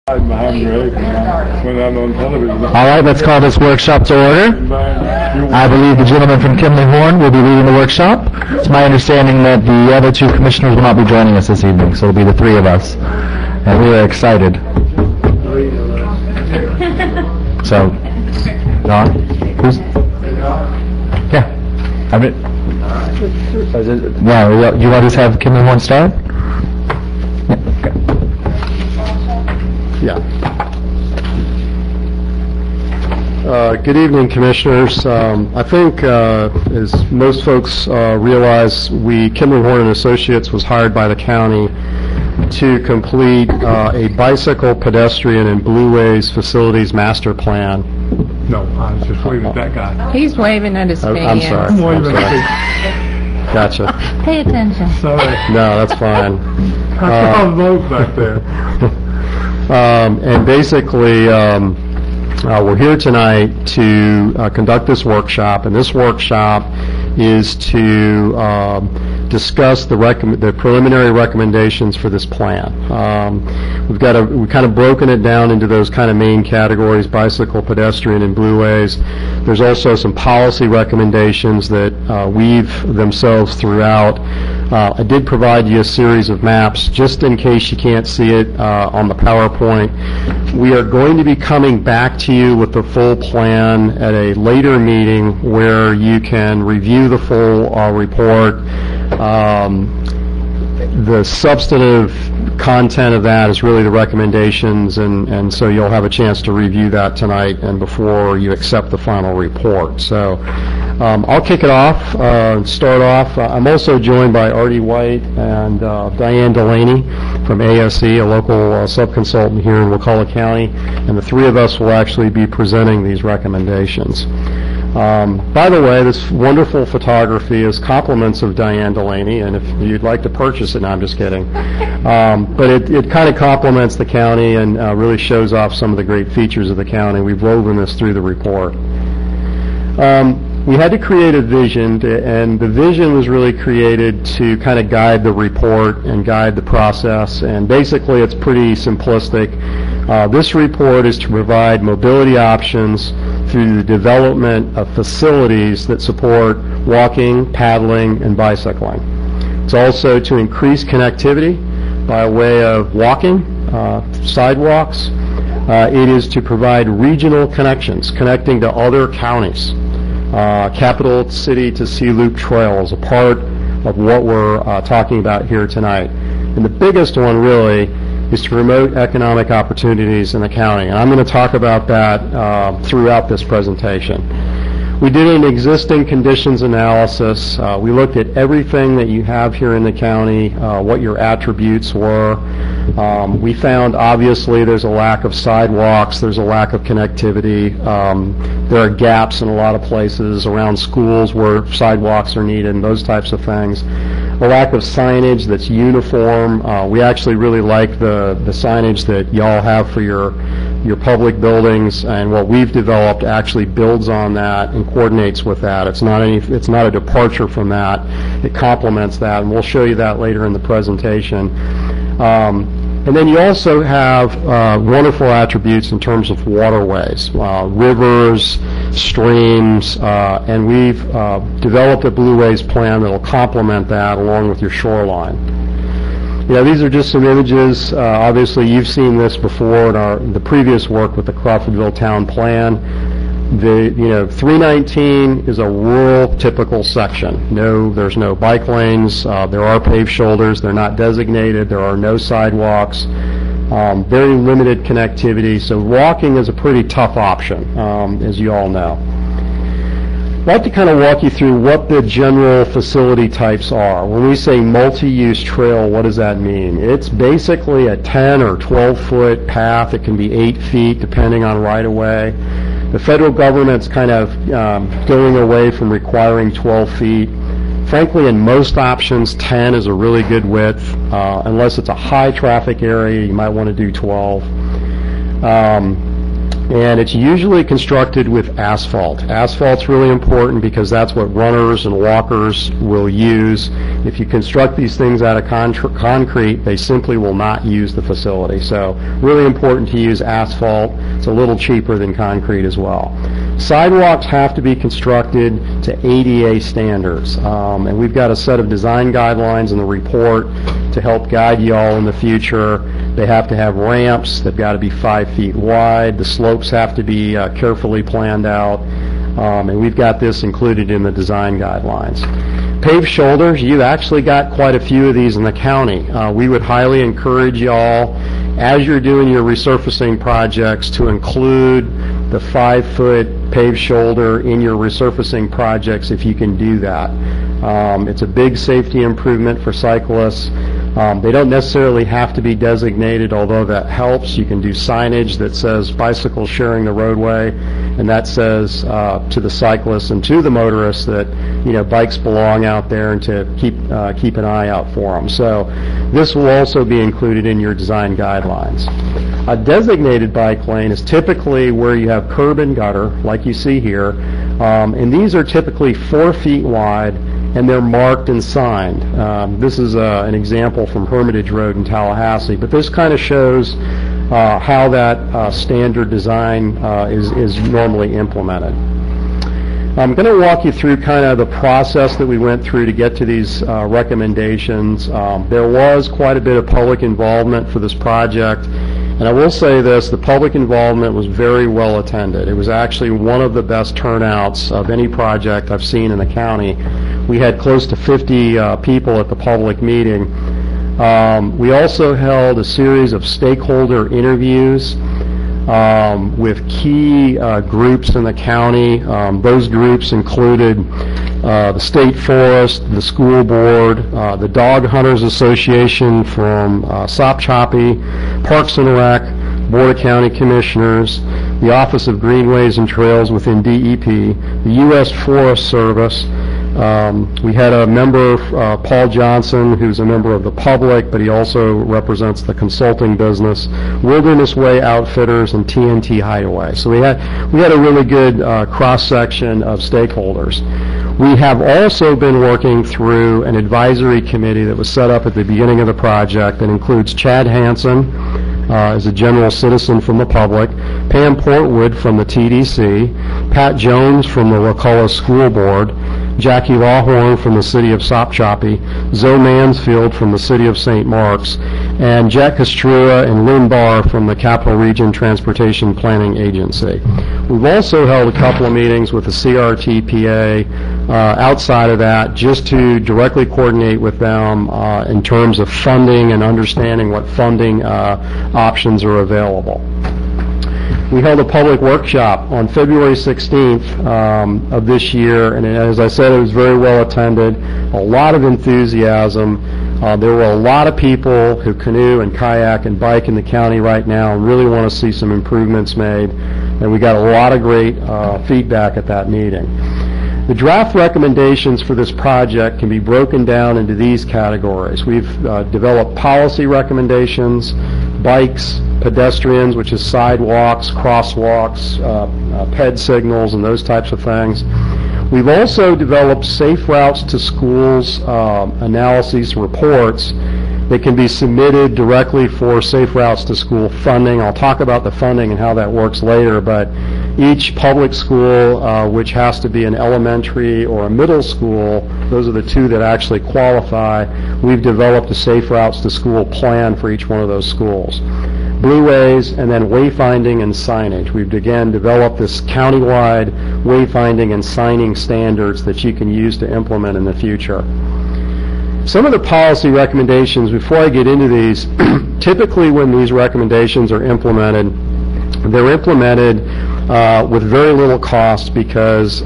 I'm hungry when I'm on television. All right, let's call this workshop to order. I believe the gentleman from Kimley Horn will be leading the workshop. It's my understanding that the other two commissioners will not be joining us this evening, so it'll be the three of us. And we are excited. So, Don? Who's? Yeah. I mean, yeah, you want to just have Kimley Horn start? Yeah. Okay. Yeah. Good evening, Commissioners. I think, as most folks realize, Kimley Horn and Associates was hired by the county to complete a bicycle, pedestrian, and blueways facilities master plan. No, I was just waving at that guy. He's waving at his fans. I'm sorry. I'm waving at Gotcha. Pay attention. Sorry. No, that's fine. I saw those back there. And basically, we're here tonight to conduct this workshop, and this workshop is to discuss the preliminary recommendations for this plan. We've kind of broken it down into those kind of main categories: bicycle, pedestrian, and blueways. There's also some policy recommendations that weave themselves throughout. I did provide you a series of maps just in case you can't see it on the PowerPoint. We are going to be coming back to you with the full plan at a later meeting where you can review the full report. The substantive content of that is really the recommendations, and so you'll have a chance to review that tonight and before you accept the final report. So I'll kick it off, start off. I'm also joined by Artie White and Diane Delaney from ASE, a local sub-consultant here in Wakulla County, and the three of us will actually be presenting these recommendations. By the way, this wonderful photography is compliments of Diane Delaney, and if you'd like to purchase it, no, I'm just kidding. But it kind of compliments the county and really shows off some of the great features of the county. We've woven this through the report. We had to create a vision, and the vision was really created to kind of guide the report and guide the process, and basically it's pretty simplistic. This report is to provide mobility options through the development of facilities that support walking, paddling, and bicycling. It's also to increase connectivity by way of walking, sidewalks. It is to provide regional connections, connecting to other counties. Capital City to Sea Loop Trail is a part of what we're talking about here tonight. And the biggest one really is to promote economic opportunities in the county. And I'm going to talk about that throughout this presentation. We did an existing conditions analysis. We looked at everything that you have here in the county, what your attributes were. We found obviously there's a lack of sidewalks, there's a lack of connectivity. There are gaps in a lot of places around schools where sidewalks are needed and those types of things. A lack of signage that's uniform. We actually really like the signage that y'all have for your public buildings, and what we've developed actually builds on that and coordinates with that. It's not a departure from that. It complements that, and we'll show you that later in the presentation. And then you also have wonderful attributes in terms of waterways, rivers, streams, and we've developed a blueways plan that will complement that along with your shoreline. These are just some images. Obviously, you've seen this before in the previous work with the Crawfordville Town Plan. 319 is a rural typical section. There's no bike lanes. There are paved shoulders. They're not designated. There are no sidewalks. Very limited connectivity. So walking is a pretty tough option, as you all know. I'd like to kind of walk you through what the general facility types are. When we say multi-use trail, what does that mean? It's basically a 10 or 12-foot path. It can be 8 feet depending on right-of-way. The federal government's kind of going away from requiring 12 feet. Frankly, in most options, 10 is a really good width. Unless it's a high traffic area, you might want to do 12. and it's usually constructed with asphalt. Asphalt's really important because that's what runners and walkers will use. If you construct these things out of concrete, they simply will not use the facility. So really important to use asphalt. It's a little cheaper than concrete as well. Sidewalks have to be constructed to ADA standards, and we've got a set of design guidelines in the report to help guide you all in the future. They have to have ramps. They've got to be 5 feet wide. The slopes have to be carefully planned out, and we've got this included in the design guidelines. Paved shoulders, you've actually got quite a few of these in the county. We would highly encourage you all, as you're doing your resurfacing projects, to include the 5-foot paved shoulder in your resurfacing projects if you can do that. It's a big safety improvement for cyclists. They don't necessarily have to be designated, although that helps. You can do signage that says bicycle sharing the roadway, and that says to the cyclists and to the motorists that, you know, bikes belong out there and to keep an eye out for them. So this will also be included in your design guidelines. A designated bike lane is typically where you have curb and gutter, like you see here, and these are typically 4 feet wide, and they're marked and signed. This is an example from Hermitage Road in Tallahassee, but this kind of shows how that standard design is normally implemented. I'm going to walk you through kind of the process that we went through to get to these recommendations. There was quite a bit of public involvement for this project, and I will say this, the public involvement was very well attended. It was actually one of the best turnouts of any project I've seen in the county. We had close to 50 people at the public meeting. We also held a series of stakeholder interviews with key groups in the county. Those groups included the State Forest, the school board, the Dog Hunters Association from Sopchoppy, Parks and Rec, Board of County Commissioners, the Office of Greenways and Trails within DEP, the U.S. Forest Service. We had a member, Paul Johnson, who's a member of the public, but he also represents the consulting business, Wilderness Way Outfitters, and TNT Hideaway. So we had a really good cross-section of stakeholders. We have also been working through an advisory committee that was set up at the beginning of the project that includes Chad Hansen, as a general citizen from the public, Pam Portwood from the TDC, Pat Jones from the Wakulla School Board, Jackie Lawhorn from the city of Sopchoppy, Zoe Mansfield from the city of St. Marks, and Jack Castrua and Lynn Barr from the Capital Region Transportation Planning Agency. We've also held a couple of meetings with the CRTPA outside of that, just to directly coordinate with them in terms of funding and understanding what funding options are available. We held a public workshop on February 16th of this year, and as I said, it was very well attended, a lot of enthusiasm. There were a lot of people who canoe and kayak and bike in the county right now and really want to see some improvements made, and we got a lot of great feedback at that meeting. The draft recommendations for this project can be broken down into these categories. We've developed policy recommendations, bikes, pedestrians, which is sidewalks, crosswalks, ped signals, and those types of things. We've also developed safe routes to schools analyses reports that can be submitted directly for safe routes to school funding. I'll talk about the funding and how that works later, but each public school, which has to be an elementary or a middle school, those are the two that actually qualify, we've developed a safe routes to school plan for each one of those schools. Blueways, and then wayfinding and signage. We've again developed this countywide wayfinding and signing standards that you can use to implement in the future. Some of the policy recommendations, before I get into these, typically when these recommendations are implemented, they're implemented with very little cost, because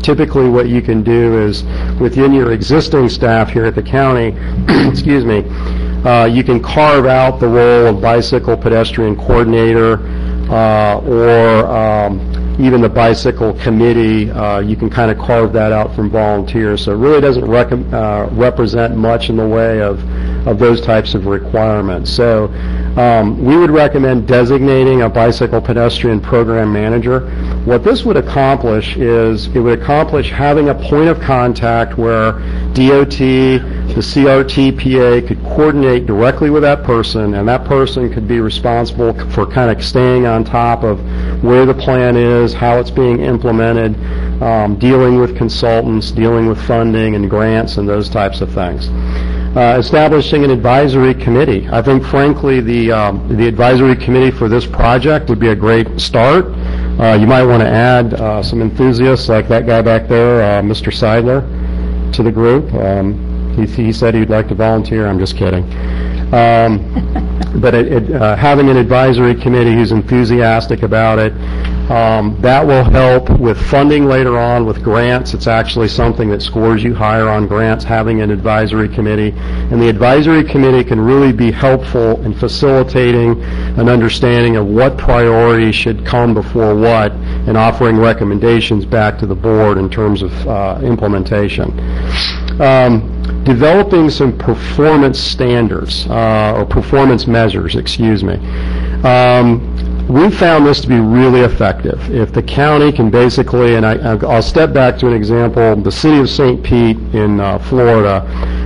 typically what you can do is within your existing staff here at the county, excuse me, you can carve out the role of bicycle pedestrian coordinator or even the bicycle committee. You can kind of carve that out from volunteers. So it really doesn't represent much in the way of those types of requirements. So We would recommend designating a bicycle pedestrian program manager. What this would accomplish is it would accomplish having a point of contact where DOT, the CRTPA could coordinate directly with that person, and that person could be responsible for kind of staying on top of where the plan is, how it's being implemented, dealing with consultants, dealing with funding and grants and those types of things. Establishing an advisory committee. I think, frankly, the advisory committee for this project would be a great start. You might want to add some enthusiasts like that guy back there, Mr. Seidler, to the group. He said he'd like to volunteer. I'm just kidding. But having an advisory committee who's enthusiastic about it, that will help with funding later on with grants. It's actually something that scores you higher on grants, having an advisory committee. And the advisory committee can really be helpful in facilitating an understanding of what priorities should come before what and offering recommendations back to the board in terms of implementation. Developing some performance standards, or performance measures, excuse me. We found this to be really effective. If the county can basically, and I'll step back to an example, the city of St. Pete in Florida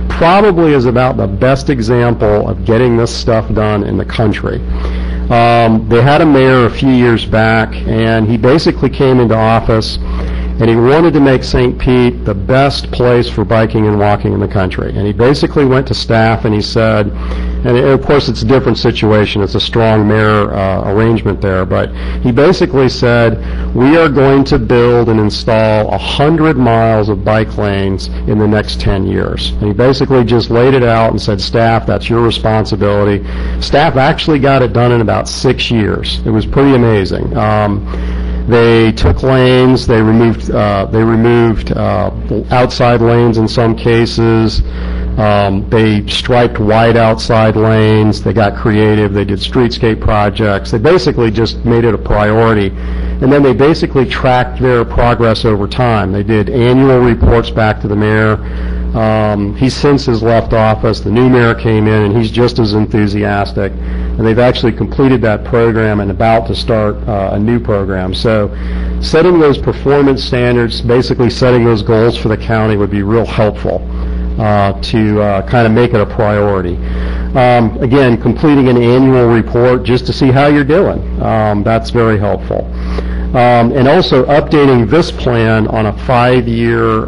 probably is about the best example of getting this stuff done in the country. They had a mayor a few years back, and he basically came into office and he wanted to make St. Pete the best place for biking and walking in the country. And he basically went to staff and he said, and of course it's a different situation, it's a strong mayor arrangement there, but he basically said, we are going to build and install 100 miles of bike lanes in the next 10 years. And he basically just laid it out and said, staff, that's your responsibility. Staff actually got it done in about 6 years. It was pretty amazing. They took lanes, they removed outside lanes in some cases, they striped wide outside lanes, they got creative, they did streetscape projects, they basically just made it a priority. And then they basically tracked their progress over time. They did annual reports back to the mayor. He since has left office, the new mayor came in and he's just as enthusiastic. And they've actually completed that program and about to start a new program. So setting those performance standards, basically setting those goals for the county would be real helpful to kind of make it a priority. Again, completing an annual report just to see how you're doing. That's very helpful. And also updating this plan on a 5-year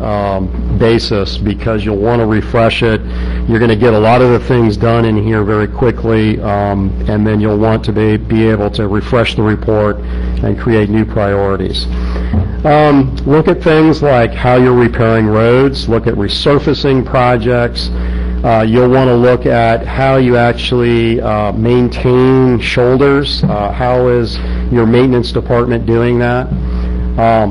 basis, because you'll want to refresh it. You're going to get a lot of the things done in here very quickly, and then you'll want to be able to refresh the report and create new priorities. Look at things like how you're repairing roads, look at resurfacing projects. You'll want to look at how you actually maintain shoulders. How is your maintenance department doing that?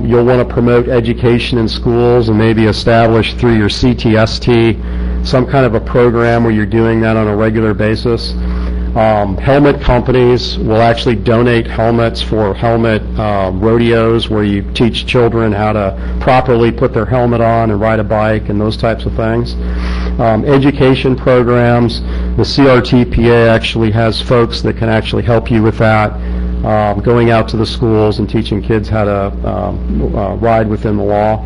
You'll want to promote education in schools and maybe establish through your CTST some kind of a program where you're doing that on a regular basis. Helmet companies will actually donate helmets for helmet rodeos where you teach children how to properly put their helmet on and ride a bike and those types of things. Education programs, the CRTPA actually has folks that can actually help you with that, going out to the schools and teaching kids how to ride within the law.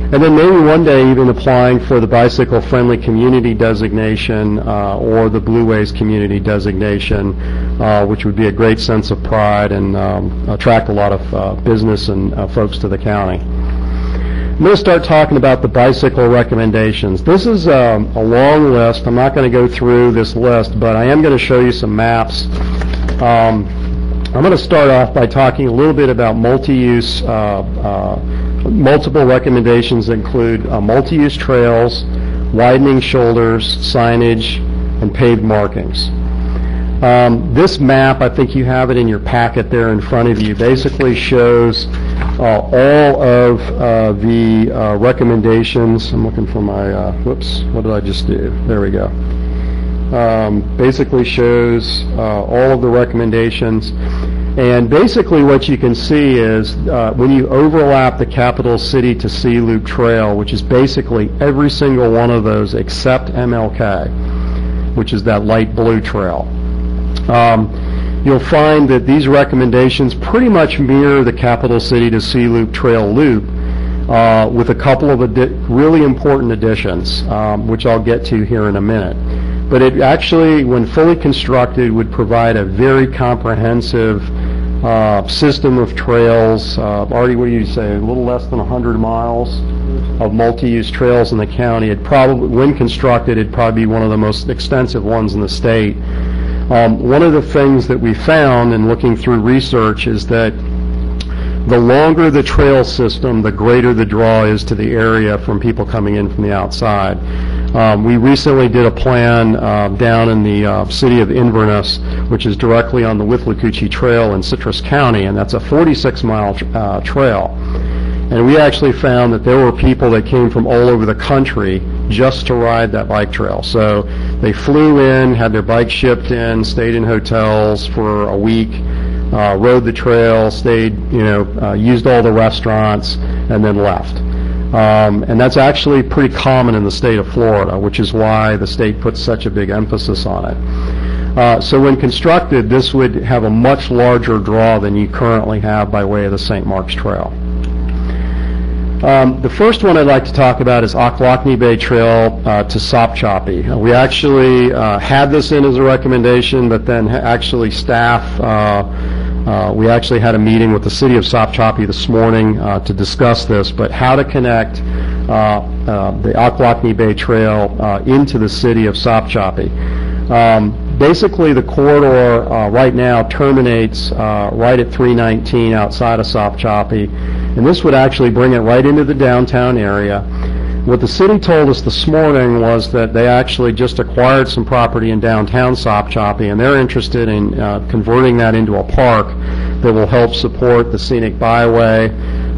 And then maybe one day even applying for the Bicycle Friendly Community designation or the Blue Ways Community designation, which would be a great sense of pride and attract a lot of business and folks to the county. I'm going to start talking about the bicycle recommendations. This is a long list. I'm not going to go through this list, but I am going to show you some maps. I'm going to start off by talking a little bit about multi-use, multiple recommendations that include multi-use trails, widening shoulders, signage, and paved markings. This map, I think you have it in your packet there in front of you, basically shows all of the recommendations. I'm looking for my, whoops, what did I just do? There we go. Basically shows all of the recommendations. And basically what you can see is when you overlap the Capital City to Sea Loop Trail, which is basically every single one of those except MLK, which is that light blue trail. You'll find that these recommendations pretty much mirror the Capital City to Sea Loop Trail Loop, with a couple of really important additions, which I'll get to here in a minute. But it actually, when fully constructed, would provide a very comprehensive system of trails. Artie, what do you say, a little less than 100 miles of multi-use trails in the county. It probably, when constructed, it'd probably be one of the most extensive ones in the state. One of the things that we found in looking through research is that the longer the trail system, the greater the draw is to the area from people coming in from the outside. We recently did a plan down in the city of Inverness, which is directly on the Withlacoochee Trail in Citrus County, and that's a 46-mile trail. And we actually found that there were people that came from all over the country just to ride that bike trail. So they flew in, had their bike shipped in, stayed in hotels for a week, rode the trail, stayed, used all the restaurants, and then left. And that's actually pretty common in the state of Florida, which is why the state puts such a big emphasis on it. So when constructed, this would have a much larger draw than you currently have by way of the St. Mark's Trail. The first one I'd like to talk about is Ocklackney Bay Trail to Sopchoppy. We actually had this in as a recommendation, but then actually staff, we actually had a meeting with the city of Sopchoppy this morning to discuss this, but how to connect the Ocklackney Bay Trail into the city of Sopchoppy. Basically, the corridor right now terminates right at 319 outside of Sopchoppy, and this would actually bring it right into the downtown area. What the city told us this morning was that they actually just acquired some property in downtown Sopchoppy, and they're interested in converting that into a park that will help support the scenic byway,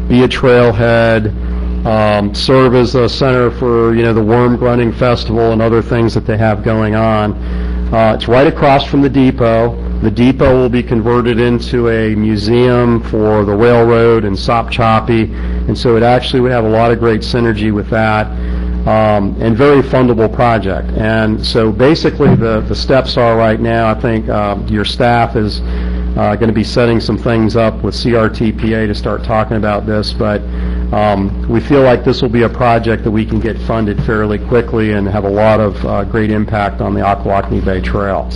be a trailhead, serve as a center for the Worm Grunting Festival and other things that they have going on. It's right across from the depot. The depot will be converted into a museum for the railroad in Sopchoppy, and so it actually would have a lot of great synergy with that, and very fundable project. And so basically the steps are right now, I think your staff is going to be setting some things up with CRTPA to start talking about this, but we feel like this will be a project that we can get funded fairly quickly and have a lot of great impact on the Ocklackney Bay Trail.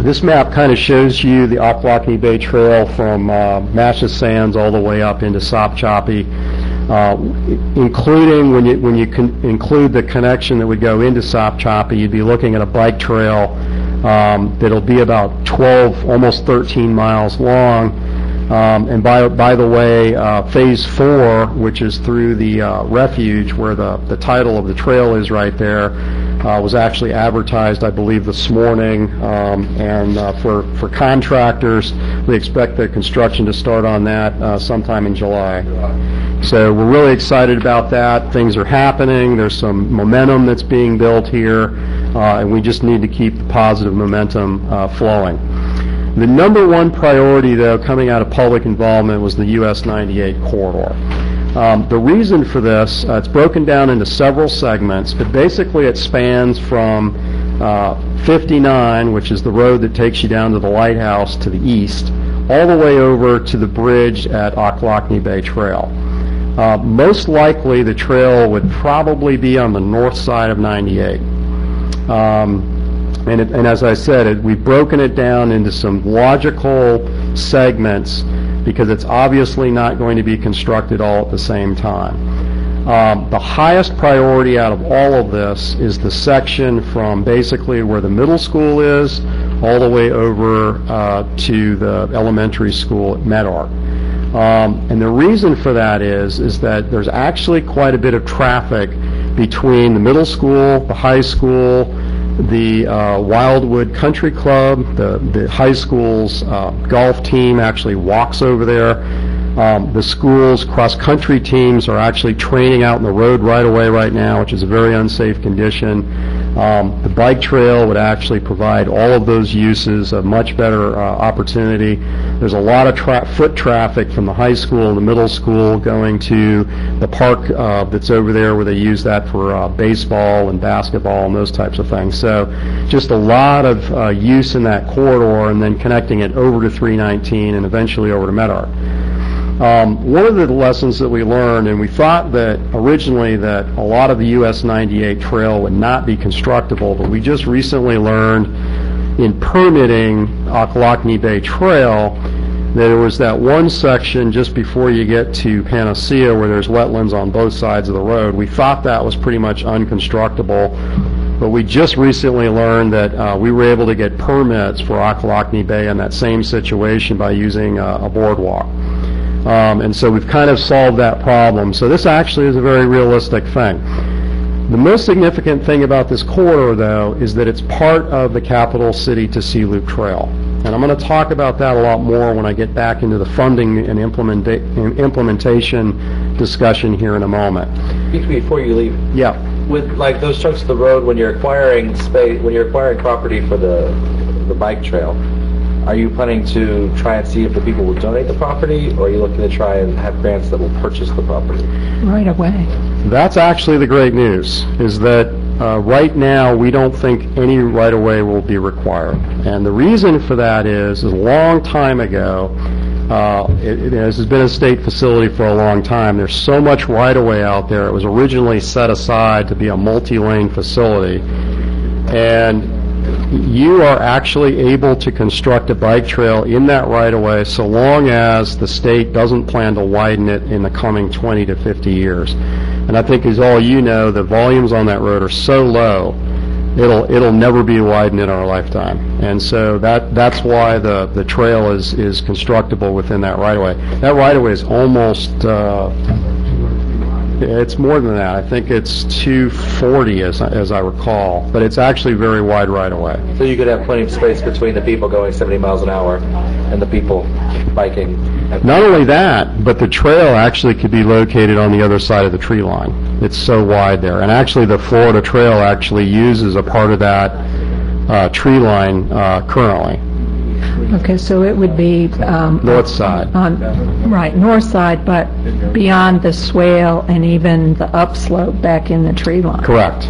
This map kind of shows you the Ocklackney Bay Trail from Masha Sands all the way up into Sopchoppy, including when you include the connection that would go into Sopchoppy, you'd be looking at a bike trail that'll be about 12, almost 13 miles long. And by the way, Phase 4, which is through the refuge where the title of the trail is right there, was actually advertised, I believe, this morning. And for contractors, we expect the construction to start on that sometime in July. So we're really excited about that. Things are happening. There's some momentum that's being built here, and we just need to keep the positive momentum flowing. The number one priority, though, coming out of public involvement was the US 98 corridor. The reason for this, it's broken down into several segments, but basically it spans from 59, which is the road that takes you down to the lighthouse to the east, all the way over to the bridge at Ocklackney Bay Trail. Most likely the trail would probably be on the north side of 98. And as I said, we've broken it down into some logical segments because it's obviously not going to be constructed all at the same time. The highest priority out of all of this is the section from basically where the middle school is all the way over to the elementary school at Medark. And the reason for that is that there's actually quite a bit of traffic between the middle school, the high school, the Wildwood Country Club. The high school's golf team actually walks over there. The school's cross-country teams are actually training out in the road right away right now, which is a very unsafe condition. The bike trail would actually provide all of those uses a much better opportunity. There's a lot of foot traffic from the high school and the middle school going to the park that's over there where they use that for baseball and basketball and those types of things. So just a lot of use in that corridor, and then connecting it over to 319 and eventually over to Medark. One of the lessons that we learned, and we thought that originally that a lot of the US 98 trail would not be constructible, but we just recently learned in permitting Ocklawackney Bay Trail that there was that one section just before you get to Panacea where there's wetlands on both sides of the road. We thought that was pretty much unconstructable, but we just recently learned that we were able to get permits for Ocklawackney Bay in that same situation by using a boardwalk. And so we've kind of solved that problem. So this actually is a very realistic thing. The most significant thing about this corridor, though, is that it's part of the Capital City to Sea Loop Trail. And I'm going to talk about that a lot more when I get back into the funding and implementation discussion here in a moment. Before you leave, Yeah. with like those chunks of the road, when you're acquiring space, when you're acquiring property for the bike trail, are you planning to try and see if the people will donate the property, or are you looking to try and have grants that will purchase the property? Right away. That's actually the great news, is that right now we don't think any right-of-way will be required. And the reason for that is a long time ago, this has been a state facility for a long time. There's so much right-of-way out there. It was originally set aside to be a multi-lane facility. And you are actually able to construct a bike trail in that right-of-way so long as the state doesn't plan to widen it in the coming 20 to 50 years. And I think, as all you know, the volumes on that road are so low, it'll never be widened in our lifetime. And so that's why the trail is constructible within that right-of-way. That right-of-way is almost it's more than that. I think it's 240 as I recall, but it's actually very wide right-of-way. So you could have plenty of space between the people going 70 miles an hour and the people biking. Not only that, but the trail actually could be located on the other side of the tree line. It's so wide there. And actually the Florida Trail actually uses a part of that tree line currently. Okay, so it would be North side. right, north side, but beyond the swale and even the upslope back in the tree line. Correct.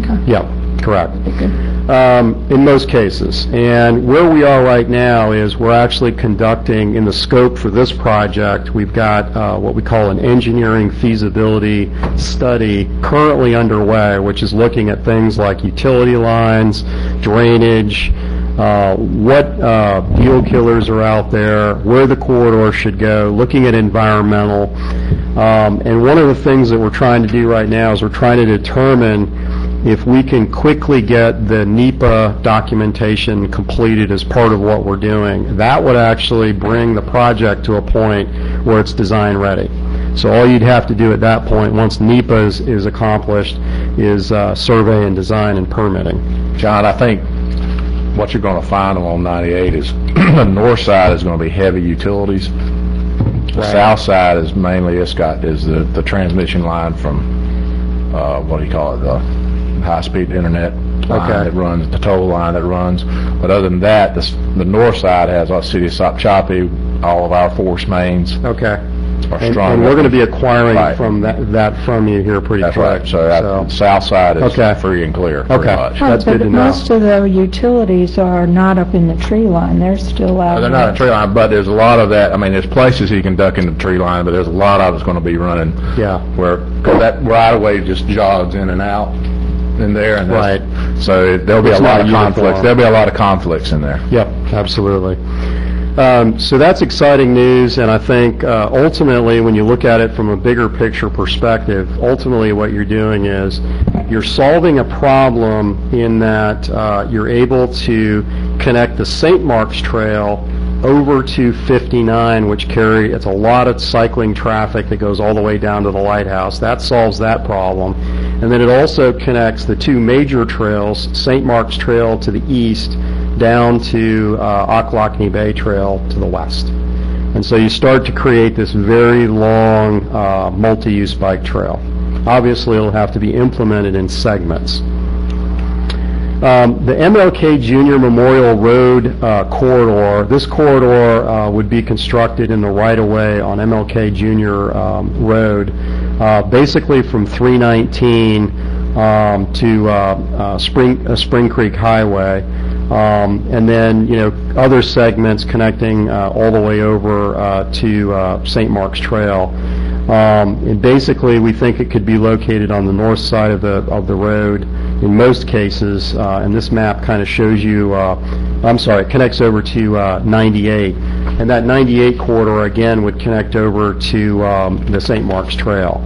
Okay. Yeah, correct. Okay. In most cases. And where we are right now is we're actually conducting, in the scope for this project, we've got what we call an engineering feasibility study currently underway, which is looking at things like utility lines, drainage, what fuel killers are out there, where the corridor should go, looking at environmental. And one of the things that we're trying to do right now is we're trying to determine if we can quickly get the NEPA documentation completed as part of what we're doing. That would actually bring the project to a point where it's design ready. So all you'd have to do at that point, once NEPA is accomplished, is survey and design and permitting. John, I think what you're going to find on 98 is the north side is going to be heavy utilities. The south side is mainly is the transmission line from what do you call it, the high-speed internet line that runs, the toll line that runs. But other than that, the north side has our city of Sopchoppy, all of our force mains. Okay. Are And strong. we're going to be acquiring Right. from that from you here pretty That's quick. right. So that south side is Okay. free and clear. Pretty Okay. much. That's But good to know. most of the utilities are not up in the tree line. They're still out. They're not a tree line, but there's a lot of that. I mean, there's places you can duck in the tree line, but there's a lot of it's going to be running Yeah. because that right-of-way just jogs in and out in there. And Right. So there'll be It's a lot not of uniform. conflicts. There'll be a lot of conflicts in there. Yep, absolutely. So that's exciting news, and I think ultimately, when you look at it from a bigger picture perspective, ultimately what you're doing is you're solving a problem in that you're able to connect the St. Mark's Trail over to 59, which it's a lot of cycling traffic that goes all the way down to the lighthouse. That solves that problem. And then it also connects the two major trails, St. Mark's Trail to the east, down to Ocklawackney Bay Trail to the west. And so you start to create this very long multi-use bike trail. Obviously, it'll have to be implemented in segments. The MLK Jr. Memorial Road corridor, this corridor would be constructed in the right-of-way on MLK Jr. Road, basically from 319 to Spring Creek Highway, and then, other segments connecting all the way over to St. Mark's Trail. And basically, we think it could be located on the north side of the road in most cases, and this map kind of shows you, it connects over to 98. And that 98 corridor, again, would connect over to the St. Mark's Trail.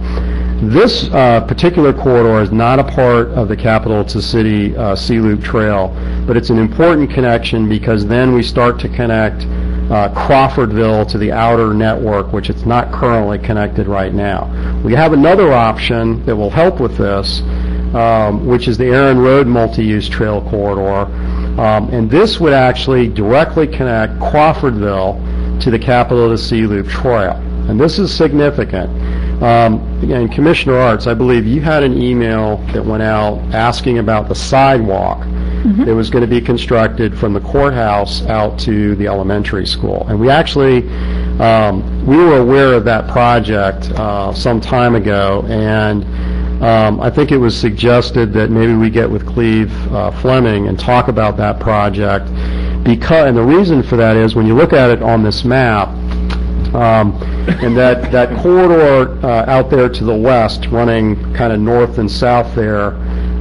This particular corridor is not a part of the Capital to City C-Loop Trail, but it's an important connection because then we start to connect Crawfordville to the outer network, which it's not currently connected right now. We have another option that will help with this, which is the Aaron Road Multi-Use Trail Corridor, and this would actually directly connect Crawfordville to the Capital to Sea-Loop Trail. And this is significant. And Commissioner Arts, I believe you had an email that went out asking about the sidewalk that was going to be constructed from the courthouse out to the elementary school. And we actually, we were aware of that project some time ago, and I think it was suggested that maybe we get with Cleve Fleming and talk about that project. And the reason for that is when you look at it on this map, and that corridor out there to the west, running kind of north and south there,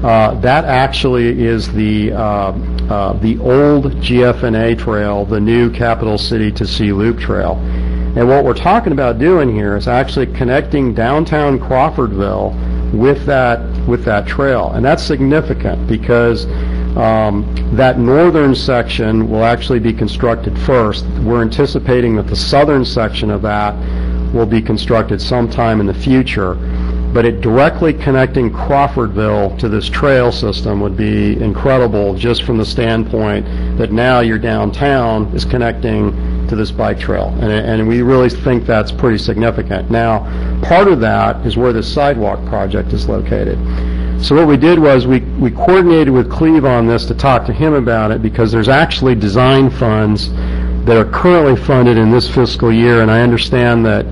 that actually is the old GFNA trail, the new Capital City to Sea Loop Trail. And what we're talking about doing here is actually connecting downtown Crawfordville with that trail, and that's significant because that northern section will actually be constructed first. We're anticipating that the southern section of that will be constructed sometime in the future, but it directly connecting Crawfordville to this trail system would be incredible just from the standpoint that now your downtown is connecting to this bike trail, and we really think that's pretty significant. Now, part of that is where this sidewalk project is located. So what we did was we coordinated with Cleve on this to talk to him about it because there's actually design funds that are currently funded in this fiscal year, and I understand that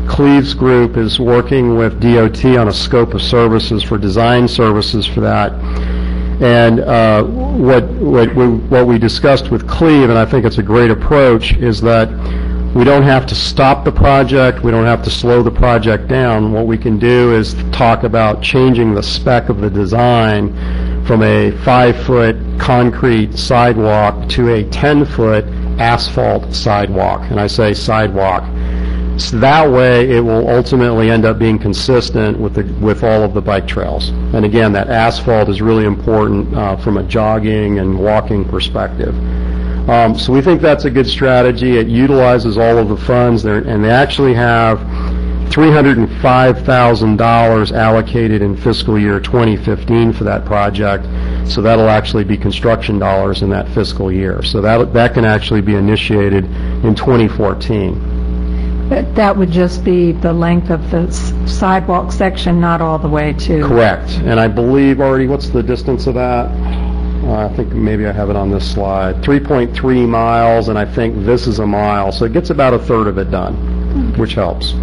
Cleve's group is working with DOT on a scope of services for design services for that. And what we discussed with Cleve, and I think it's a great approach, is that we don't have to stop the project, we don't have to slow the project down. What we can do is talk about changing the spec of the design from a 5-foot concrete sidewalk to a 10-foot asphalt sidewalk, and I say sidewalk. So that way it will ultimately end up being consistent with all of the bike trails. And again, that asphalt is really important from a jogging and walking perspective. So we think that's a good strategy. It utilizes all of the funds there, and they actually have $305,000 allocated in fiscal year 2015 for that project. So that'll actually be construction dollars in that fiscal year. So that can actually be initiated in 2014. But that would just be the length of the sidewalk section, not all the way to... Correct. And I believe already, what's the distance of that? I think maybe I have it on this slide. 3.3 miles, and I think this is a mile. So it gets about a third of it done, which helps.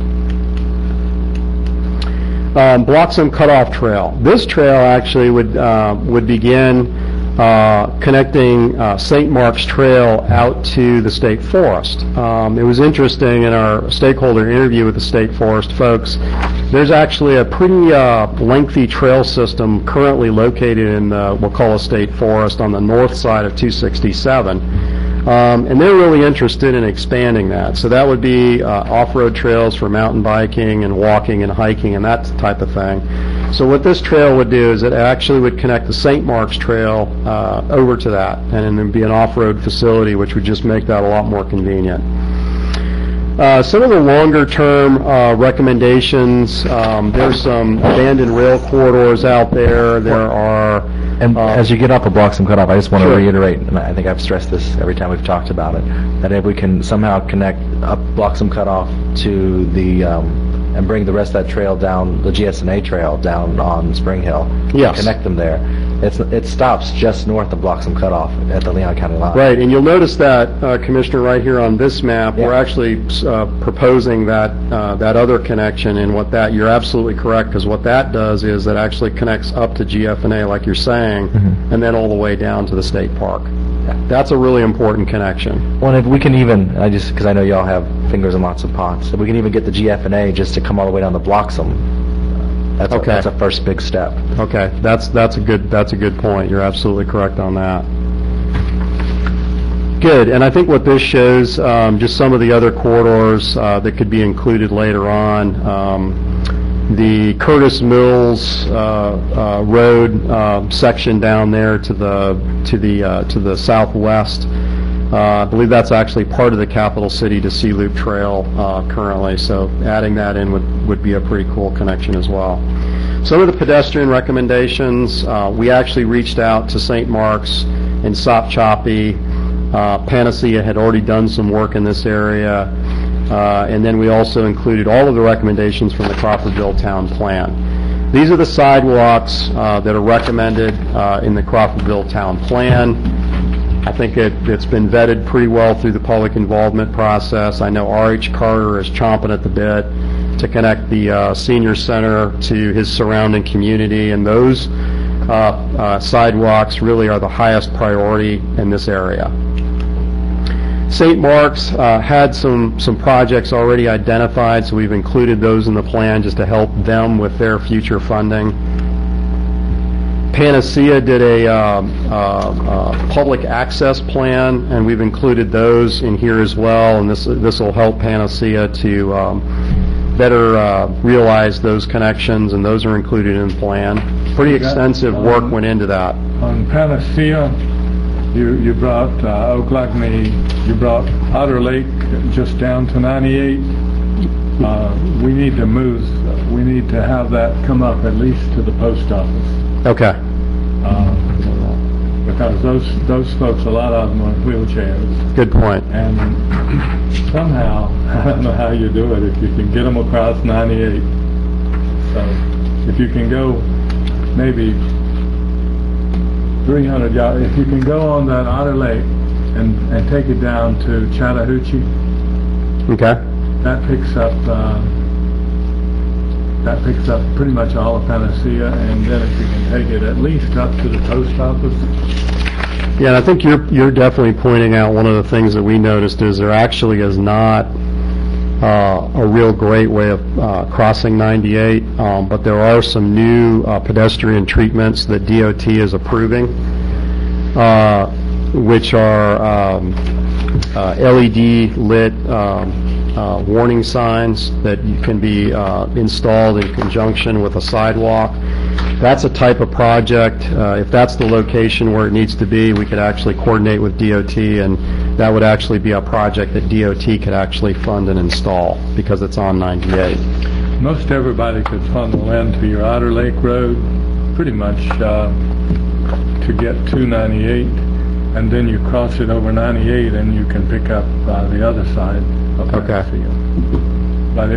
Bloxham Cutoff Trail. This trail actually would begin connecting St. Mark's Trail out to the state forest. It was interesting in our stakeholder interview with the state forest folks. There's actually a pretty lengthy trail system currently located in the Wakulla State Forest on the north side of 267. And they're really interested in expanding that. So that would be off-road trails for mountain biking and walking and hiking and that type of thing. So what this trail would do is it actually would connect the St. Mark's Trail over to that, and then there'd be an off-road facility which would just make that a lot more convenient. Some of the longer-term recommendations, there's some abandoned rail corridors out there. There are... And as you get up a Bloxham Cutoff, I just want to Sure. reiterate, and I think I've stressed this every time we've talked about it, that if we can somehow connect up Bloxham Cutoff to the, and bring the rest of that trail down, the GSNA trail down on Spring Hill, Yes. connect them there, It stops just north of Bloxham Cutoff at the Leon County line. Right, and you'll notice that, Commissioner, right here on this map, we're Yeah. actually proposing that other connection, and you're absolutely correct, because what that does is it actually connects up to GF&A, like you're saying, and then all the way down to the state park. That's a really important connection. Well, if we can even, because I know y'all have fingers in lots of pots, if we can even get the GF&A just to come all the way down to Bloxham, that's a first big step. Okay, that's a good point. You're absolutely correct on that. Good, and I think what this shows, just some of the other corridors that could be included later on. The Curtis Mills Road section down there to the southwest. I believe that's actually part of the Capital City to Sea Loop Trail currently, so adding that in would be a pretty cool connection as well. Some of the pedestrian recommendations, we actually reached out to St. Mark's and Sop Choppy. Panacea had already done some work in this area, and then we also included all of the recommendations from the Crawfordville Town Plan. These are the sidewalks that are recommended in the Crawfordville Town Plan. I think it's been vetted pretty well through the public involvement process. I know R.H. Carter is chomping at the bit to connect the senior center to his surrounding community, and those sidewalks really are the highest priority in this area. St. Mark's had some projects already identified, so we've included those in the plan just to help them with their future funding. Panacea did a public access plan, and we've included those in here as well, and this will help Panacea to better realize those connections, and those are included in the plan. Pretty extensive work went into that. On Panacea, you brought Oakleigh, you brought Otter Lake just down to 98. We need to have that come up at least to the post office. Okay. Because those folks, a lot of them are in wheelchairs. Good point. And somehow, I don't know how you do it, if you can get them across 98. So if you can go maybe 300 yards, if you can go on that Otter Lake and take it down to Chattahoochee, Okay. that picks up pretty much all of Panacea, and then if you can take it at least up to the post office. Yeah, and I think you're definitely pointing out one of the things that we noticed is there actually is not a real great way of crossing 98, but there are some new pedestrian treatments that DOT is approving, which are LED lit warning signs that can be installed in conjunction with a sidewalk. That's a type of project. If that's the location where it needs to be, we could actually coordinate with DOT, and that would actually be a project that DOT could actually fund and install because it's on 98. Most everybody could funnel into your Otter Lake Road pretty much to get to 98, and then you cross it over 98 and you can pick up the other side of Panacea. But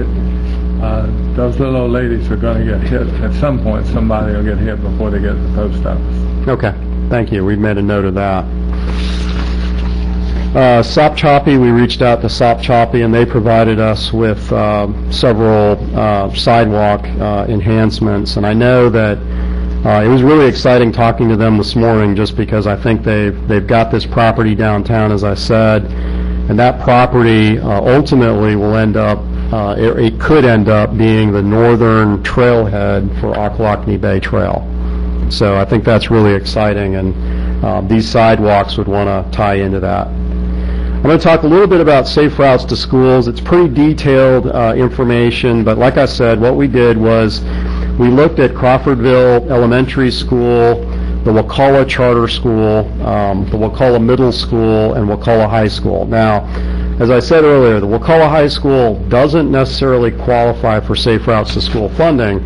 those little old ladies are going to get hit. At some point, somebody will get hit before they get to the post office. Okay, thank you. We've made a note of that. Sop Choppy, we reached out to Sop Choppy, and they provided us with several sidewalk enhancements. And I know that it was really exciting talking to them this morning, just because I think they've got this property downtown, as I said, and that property ultimately will end up, it could end up being the northern trailhead for Ocklawackney Bay Trail. So I think that's really exciting, and these sidewalks would want to tie into that. I'm going to talk a little bit about safe routes to schools. It's pretty detailed information, but like I said, what we did was we looked at Crawfordville Elementary School, the Wakulla Charter School, the Wakulla Middle School, and Wakulla High School. Now, as I said earlier, the Wakulla High School doesn't necessarily qualify for Safe Routes to School funding,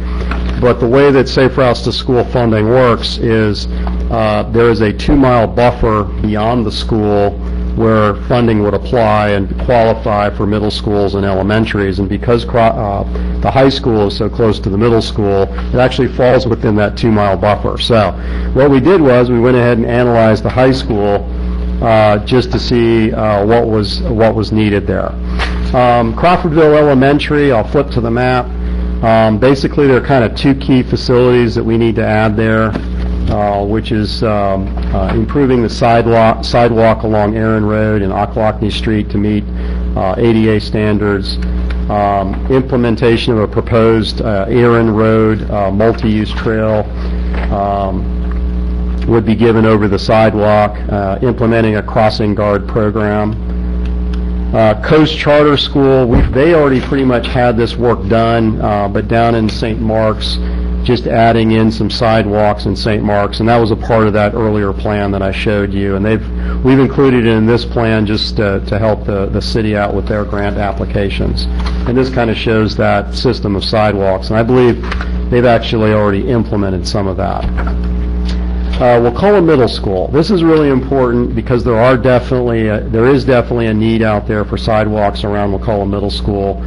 but the way that Safe Routes to School funding works is there is a 2-mile buffer beyond the school where funding would apply and qualify for middle schools and elementaries. And because the high school is so close to the middle school, it actually falls within that 2-mile buffer. So what we did was we went ahead and analyzed the high school just to see what was needed there. Crawfordville Elementary, I'll flip to the map. Basically, there are kind of 2 key facilities that we need to add there, which is improving the sidewalk along Aaron Road and Ocklawackney Street to meet ADA standards, implementation of a proposed Aaron Road multi-use trail would be given over the sidewalk, implementing a crossing guard program. Coast Charter School, they already pretty much had this work done, but down in St. Mark's, just adding in some sidewalks in St. Mark's, and that was a part of that earlier plan that I showed you. And we've included it in this plan just to help the city out with their grant applications. And this kind of shows that system of sidewalks, and I believe they've actually already implemented some of that. Wakulla Middle School. This is really important because there is definitely a need out there for sidewalks around Wakulla Middle School.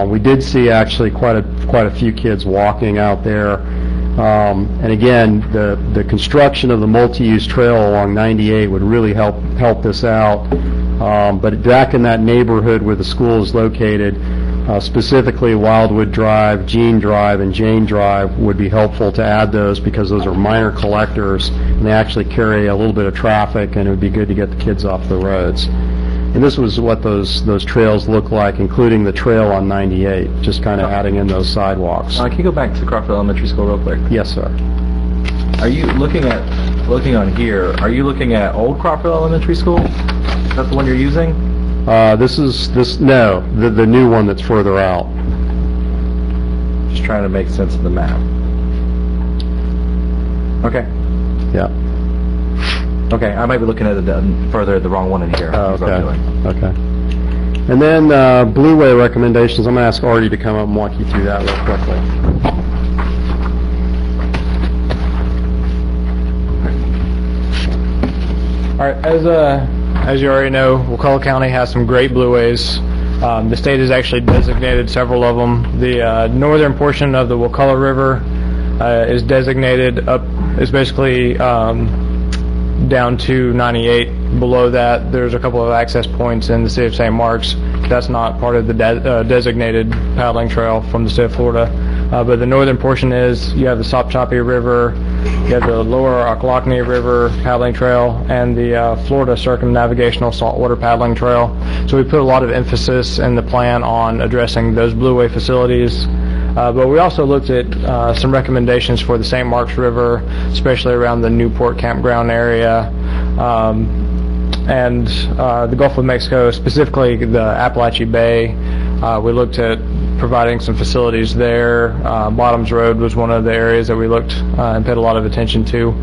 We did see actually quite a few kids walking out there. And again, the construction of the multi-use trail along 98 would really help this out. But back in that neighborhood where the school is located, specifically Wildwood Drive, Jean Drive, and Jane Drive would be helpful to add those because those are minor collectors and they actually carry a little bit of traffic, and it would be good to get the kids off the roads. And this was what those trails look like, including the trail on 98, just kind of adding in those sidewalks. Can you go back to Crawford Elementary School real quick? Yes, sir. Are you looking on here, are you looking at old Crawford Elementary School? Is that the one you're using? The new one that's further out. Just trying to make sense of the map. Okay. Yeah. Okay, I might be looking at the wrong one in here. Oh, okay. And then Blue Way recommendations. I'm going to ask Artie to come up and walk you through that real quickly. All right, as you already know, Wakulla County has some great blueways. The state has actually designated several of them. The northern portion of the Wakulla River is designated is basically down to 98. Below that, there's a couple of access points in the city of St. Mark's. That's not part of the designated paddling trail from the state of Florida. But the northern portion is, you have the Sopchoppy River, you have the lower Ocklawackney River paddling trail, and the Florida Circumnavigational Saltwater Paddling Trail. So we put a lot of emphasis in the plan on addressing those blueway facilities. But we also looked at some recommendations for the St. Mark's River, especially around the Newport campground area, and the Gulf of Mexico, specifically the Appalachia Bay. We looked at providing some facilities there. Bottoms Road was one of the areas that we looked and paid a lot of attention to.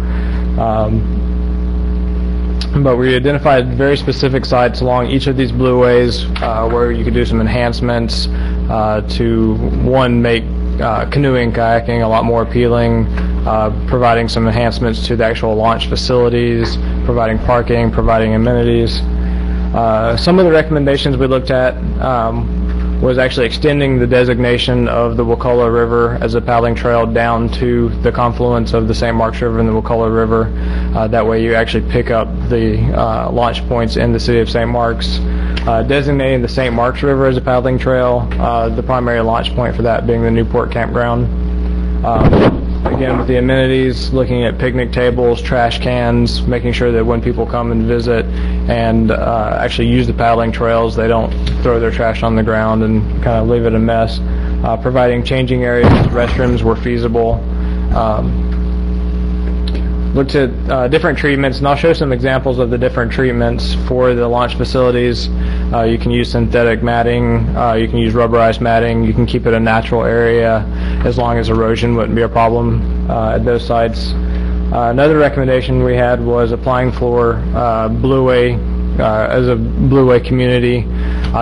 But we identified very specific sites along each of these blueways where you could do some enhancements to, one, make canoeing, kayaking a lot more appealing, providing some enhancements to the actual launch facilities, providing parking, providing amenities. Some of the recommendations we looked at was actually extending the designation of the Wakulla River as a paddling trail down to the confluence of the St. Mark's River and the Wakulla River. That way you actually pick up the launch points in the city of St. Mark's. Designating the St. Mark's River as a paddling trail, the primary launch point for that being the Newport campground. Again, with the amenities, looking at picnic tables, trash cans, making sure that when people come and visit and actually use the paddling trails, they don't throw their trash on the ground and kind of leave it a mess. Providing changing areas, restrooms where feasible. Looked at different treatments, and I'll show some examples of the different treatments for the launch facilities. You can use synthetic matting, you can use rubberized matting, you can keep it a natural area as long as erosion wouldn't be a problem at those sites. Another recommendation we had was applying for blueway as a blueway community.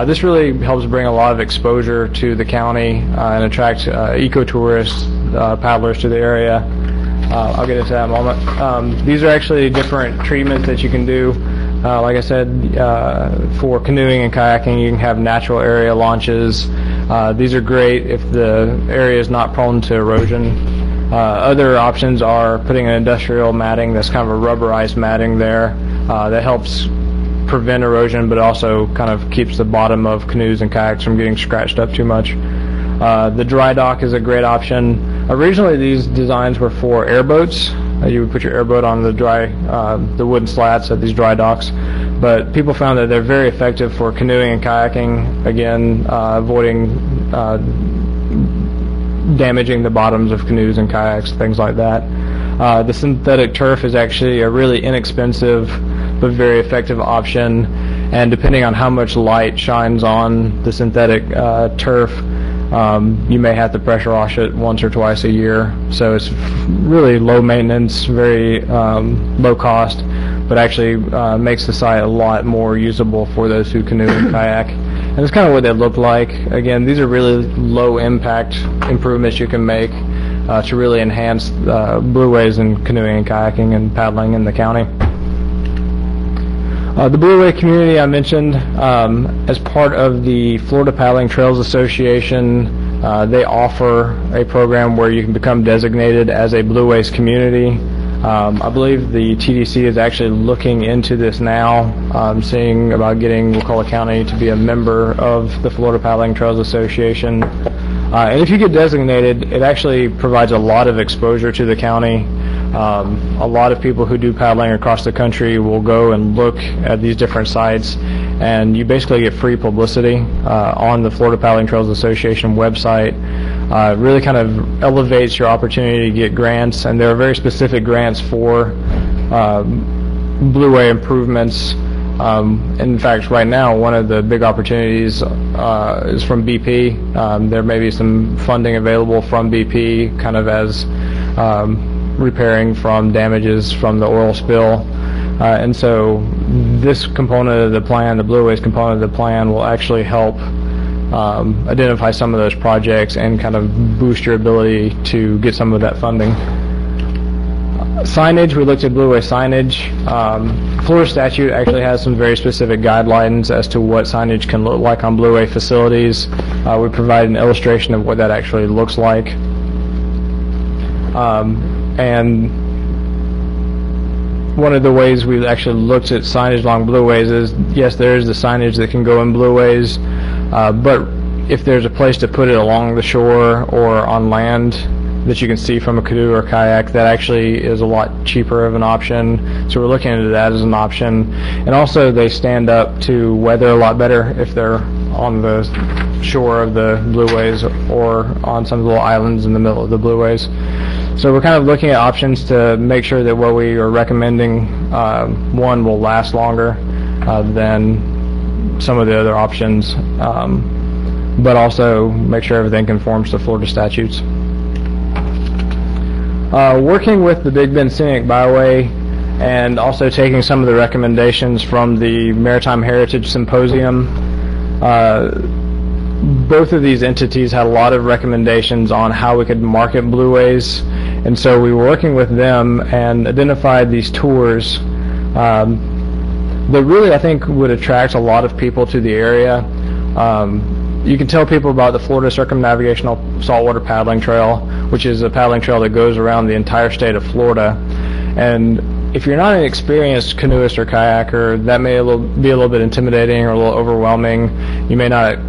This really helps bring a lot of exposure to the county and attract ecotourists, paddlers to the area. I'll get into that in a moment. These are actually different treatments that you can do. Like I said, for canoeing and kayaking, you can have natural area launches. These are great if the area is not prone to erosion. Other options are putting an industrial matting that's kind of a rubberized matting there that helps prevent erosion, but also kind of keeps the bottom of canoes and kayaks from getting scratched up too much. The dry dock is a great option. Originally, these designs were for airboats. You would put your airboat on the wooden slats at these dry docks. But people found that they're very effective for canoeing and kayaking, again, avoiding damaging the bottoms of canoes and kayaks, things like that. The synthetic turf is actually a really inexpensive but very effective option, and depending on how much light shines on the synthetic turf, you may have to pressure wash it once or twice a year. So it's really low maintenance, very low cost, but actually makes the site a lot more usable for those who canoe and kayak. And it's kind of what they look like. Again, these are really low impact improvements you can make to really enhance blueways in canoeing and kayaking and paddling in the county. The Blueway community I mentioned, as part of the Florida Paddling Trails Association, they offer a program where you can become designated as a Blueways community. I believe the TDC is actually looking into this now, seeing about getting Wakulla County to be a member of the Florida Paddling Trails Association. And if you get designated, it actually provides a lot of exposure to the county. A lot of people who do paddling across the country will go and look at these different sites, and you basically get free publicity on the Florida Paddling Trails Association website. It really kind of elevates your opportunity to get grants, and there are very specific grants for blueway improvements. In fact, right now, one of the big opportunities is from BP. There may be some funding available from BP, kind of as repairing from damages from the oil spill. And so this component of the plan, the Blueways component of the plan, will actually help identify some of those projects and kind of boost your ability to get some of that funding. Signage, we looked at Blueway signage. Florida statute actually has some very specific guidelines as to what signage can look like on Blueway facilities. We provide an illustration of what that actually looks like. And one of the ways we've actually looked at signage along Blueways is, yes, there is the signage that can go in Blueways, but if there's a place to put it along the shore or on land that you can see from a canoe or kayak, that actually is a lot cheaper of an option. So we're looking into that as an option. And also they stand up to weather a lot better if they're on the shore of the Blueways or on some little islands in the middle of the Blueways. So we're kind of looking at options to make sure that what we are recommending, one, will last longer than some of the other options, but also make sure everything conforms to Florida statutes. Working with the Big Bend Scenic Byway and also taking some of the recommendations from the Maritime Heritage Symposium, both of these entities had a lot of recommendations on how we could market Blueways, and so we were working with them and identified these tours that really, I think, would attract a lot of people to the area. You can tell people about the Florida Circumnavigational Saltwater Paddling Trail, which is a paddling trail that goes around the entire state of Florida. And if you're not an experienced canoeist or kayaker, that may be a little bit intimidating or a little overwhelming. You may not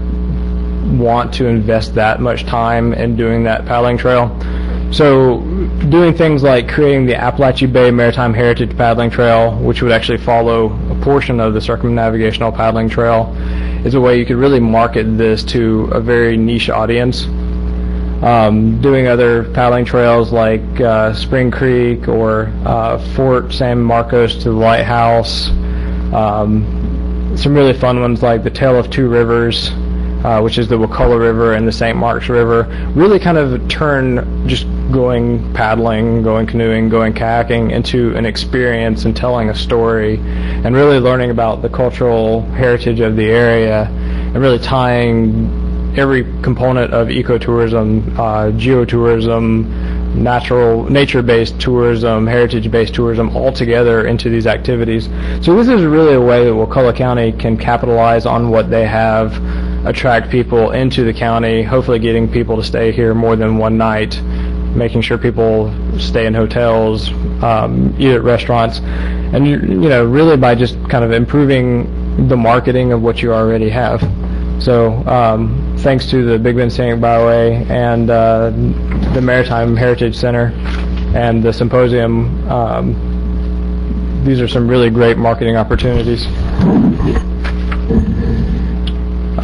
want to invest that much time in doing that paddling trail. So doing things like creating the Appalachee Bay Maritime Heritage Paddling Trail, which would actually follow a portion of the Circumnavigational Paddling Trail, is a way you could really market this to a very niche audience. Doing other paddling trails like Spring Creek or Fort San Marcos to the Lighthouse. Some really fun ones like the Tale of Two Rivers, which is the Wakulla River and the St. Mark's River, really kind of turn just going paddling, going canoeing, going kayaking into an experience and telling a story and really learning about the cultural heritage of the area and really tying every component of ecotourism, geotourism, nature-based tourism, heritage-based tourism all together into these activities. So this is really a way that Wakulla County can capitalize on what they have, attract people into the county, hopefully getting people to stay here more than one night, making sure people stay in hotels, eat at restaurants, and really by just kind of improving the marketing of what you already have. So thanks to the Big Bend Scenic Byway and the Maritime Heritage Center and the symposium, these are some really great marketing opportunities.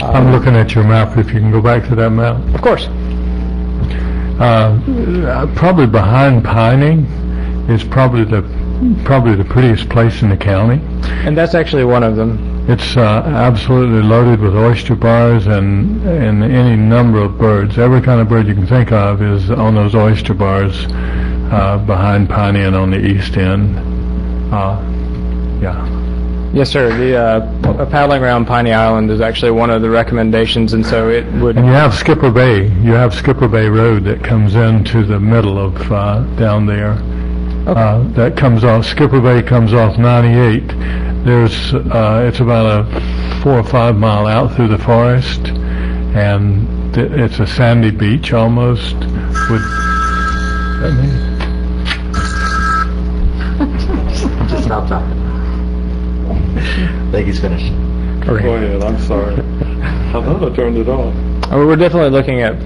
I'm looking at your map, if you can go back to that map. Of course. Probably behind Piney is probably the prettiest place in the county. And that's actually one of them. It's absolutely loaded with oyster bars and any number of birds. Every kind of bird you can think of is on those oyster bars behind Piney and on the east end. Yeah. Yes, sir. The paddling around Piney Island is actually one of the recommendations, and so it would... And you have Skipper Bay. You have Skipper Bay Road that comes into the middle of down there. Okay. That comes off, Skipper Bay comes off 98. There's, it's about a 4 or 5 mile out through the forest, and it's a sandy beach almost with... Just stop talking. I think he's finished. Go ahead, I'm sorry. I thought I turned it off. We're definitely looking at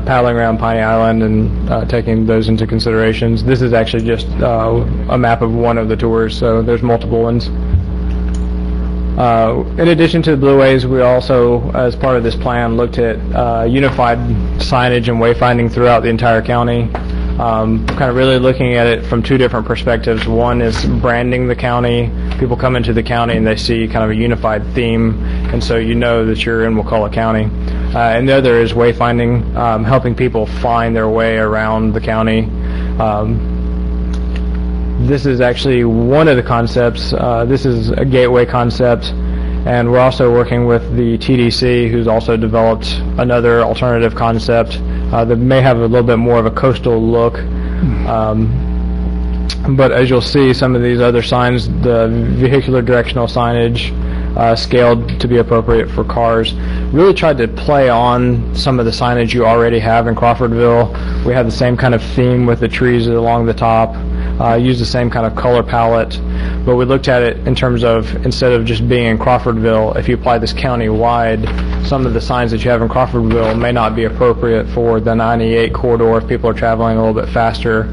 paddling around Piney Island and taking those into considerations. This is actually just a map of one of the tours, so there's multiple ones. In addition to the Blueways, we also, as part of this plan, looked at unified signage and wayfinding throughout the entire county. Kind of really looking at it from two different perspectives. One is branding the county. People come into the county and they see kind of a unified theme, and so you know that you're in Wakulla County. And the other is wayfinding, helping people find their way around the county. This is actually one of the concepts. This is a gateway concept, and we're also working with the TDC, who's also developed another alternative concept that may have a little bit more of a coastal look. But as you'll see, some of these other signs, the vehicular directional signage, scaled to be appropriate for cars, really tried to play on some of the signage you already have in Crawfordville. We have the same kind of theme with the trees along the top, use the same kind of color palette, but we looked at it in terms of, instead of just being in Crawfordville, if you apply this county-wide, some of the signs that you have in Crawfordville may not be appropriate for the 98 corridor if people are traveling a little bit faster,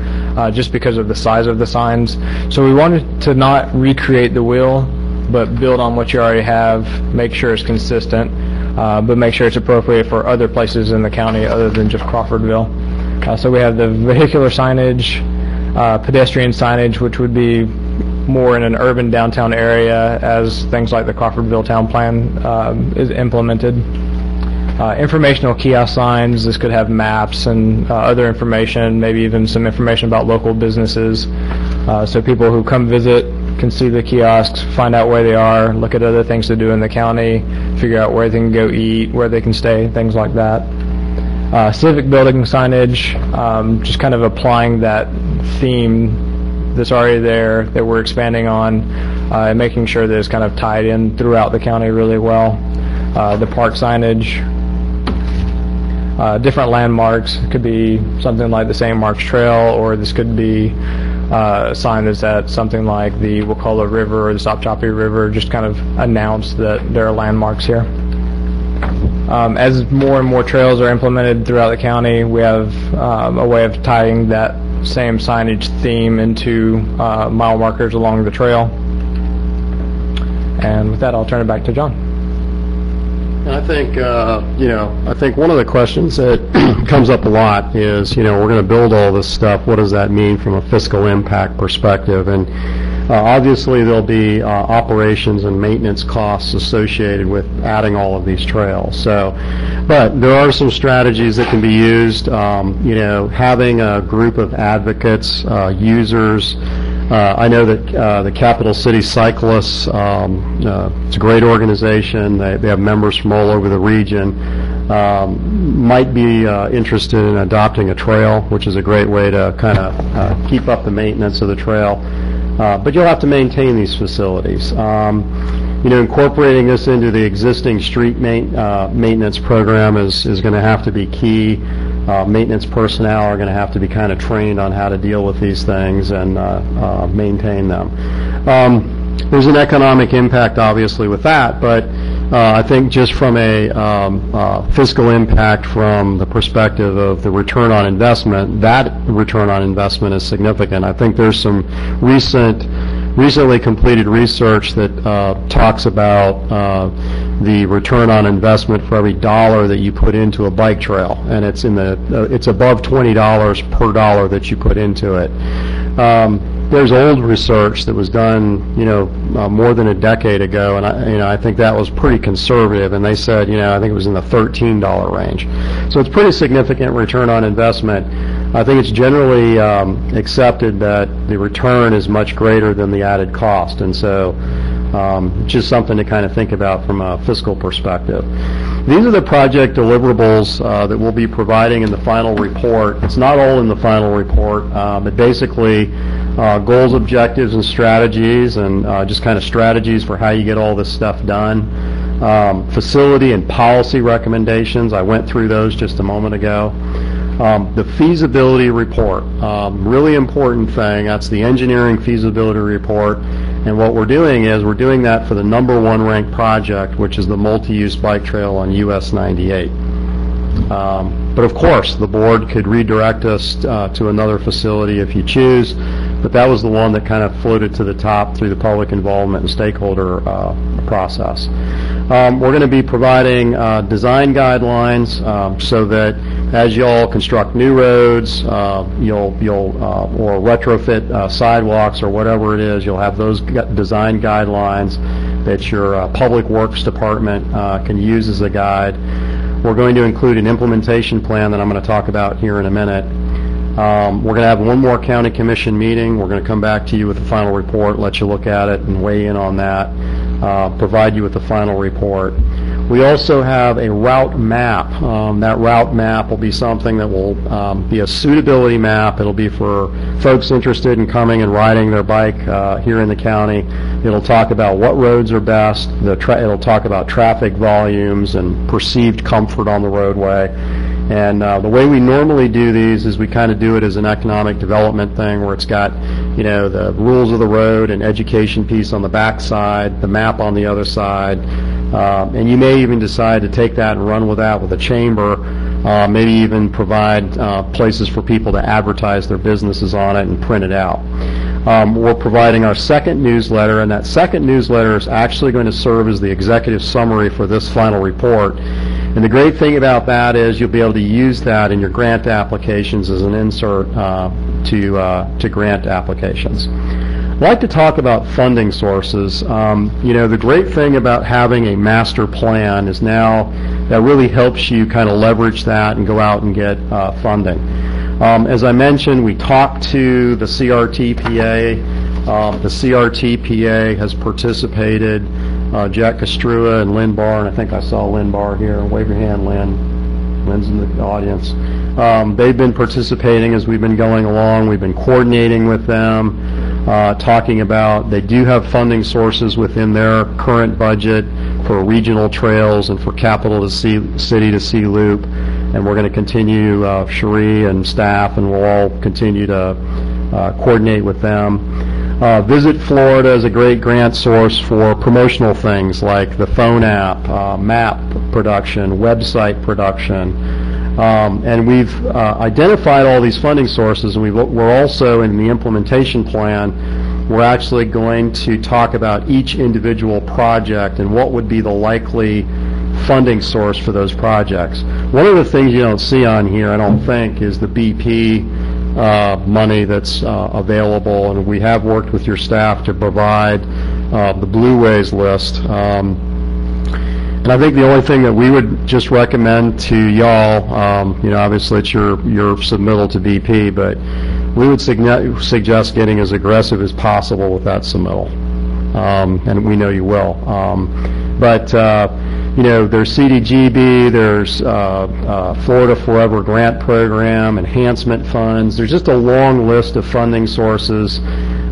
just because of the size of the signs. So we wanted to not recreate the wheel, but build on what you already have, make sure it's consistent, but make sure it's appropriate for other places in the county other than just Crawfordville. So we have the vehicular signage, pedestrian signage, which would be more in an urban downtown area as things like the Crawfordville Town Plan is implemented. Informational kiosk signs, this could have maps and other information, maybe even some information about local businesses, so people who come visit can see the kiosks, find out where they are, look at other things to do in the county, figure out where they can go eat, where they can stay, things like that. Civic building signage, just kind of applying that theme that's already there that we're expanding on, and making sure that it's kind of tied in throughout the county really well. The park signage, different landmarks. It could be something like the St. Mark's Trail, or this could be a sign that's at something like the Wakulla River or the Sopchoppy River, just kind of announce that there are landmarks here. As more and more trails are implemented throughout the county, we have a way of tying that same signage theme into mile markers along the trail. And with that, I'll turn it back to John. And I think, I think one of the questions that comes up a lot is, we're going to build all this stuff. What does that mean from a fiscal impact perspective? And obviously, there'll be operations and maintenance costs associated with adding all of these trails. So, but there are some strategies that can be used. Having a group of advocates, users. I know that the Capital City Cyclists, it's a great organization. They have members from all over the region. might be interested in adopting a trail, which is a great way to kind of keep up the maintenance of the trail. But you'll have to maintain these facilities. Incorporating this into the existing street maintenance program is going to have to be key. Maintenance personnel are going to have to be kind of trained on how to deal with these things and maintain them. There's an economic impact, obviously, with that, but I think just from a fiscal impact from the perspective of the return on investment, that return on investment is significant. I think there's some recently completed research that talks about the return on investment for every dollar that you put into a bike trail, and it's above $20 per dollar that you put into it. There's old research that was done, more than a decade ago, and I think that was pretty conservative. And they said, I think it was in the $13 range. So it's pretty significant return on investment. I think it's generally accepted that the return is much greater than the added cost, and so just something to kind of think about from a fiscal perspective. These are the project deliverables that we'll be providing in the final report. It's not all in the final report, but basically goals, objectives, and strategies, and just kind of strategies for how you get all this stuff done. Facility and policy recommendations, I went through those just a moment ago. The feasibility report, really important thing. That's the engineering feasibility report. And what we're doing is we're doing that for the #1 ranked project, which is the multi-use bike trail on US 98. But of course, the board could redirect us to another facility if you choose, but that was the one that kind of floated to the top through the public involvement and stakeholder process. We're going to be providing design guidelines so that as you all construct new roads, you'll or retrofit sidewalks or whatever it is, you'll have those design guidelines that your public works department can use as a guide. We're going to include an implementation plan that I'm going to talk about here in a minute. We're going to have one more county commission meeting. We're going to come back to you with the final report, let you look at it and weigh in on that, provide you with the final report. We also have a route map. That route map will be something that will be a suitability map. It'll be for folks interested in coming and riding their bike here in the county. It'll talk about what roads are best. It'll talk about traffic volumes and perceived comfort on the roadway. And the way we normally do these is we kind of do it as an economic development thing where it's got, the rules of the road and education piece on the back side, the map on the other side. And you may even decide to take that and run with that with a chamber, maybe even provide places for people to advertise their businesses on it and print it out. We're providing our second newsletter, and that second newsletter is actually going to serve as the executive summary for this final report. And the great thing about that is you'll be able to use that in your grant applications as an insert to grant applications. I'd like to talk about funding sources. The great thing about having a master plan is now that really helps you kind of leverage that and go out and get funding. As I mentioned, we talked to the CRTPA. The CRTPA has participated. Jack Castrua and Lynn Barr, and I think I saw Lynn Barr here. Wave your hand, Lynn. Lynn's in the audience. They've been participating as we've been going along. We've been coordinating with them, talking about they do have funding sources within their current budget for regional trails and for capital to city to sea loop. And we're going to continue, Cherie and staff, and we'll all continue to coordinate with them. Visit Florida is a great grant source for promotional things like the phone app, map production, website production. And we've identified all these funding sources, and we're also in the implementation plan, we're actually going to talk about each individual project and what would be the likely funding source for those projects. One of the things you don't see on here, I don't think, is the BP money that's available, and we have worked with your staff to provide the Blueways list. And I think the only thing that we would just recommend to y'all, obviously it's your submittal to BP, but we would suggest getting as aggressive as possible with that submittal, and we know you will. there's CDGB, there's Florida Forever Grant Program, enhancement funds. There's just a long list of funding sources.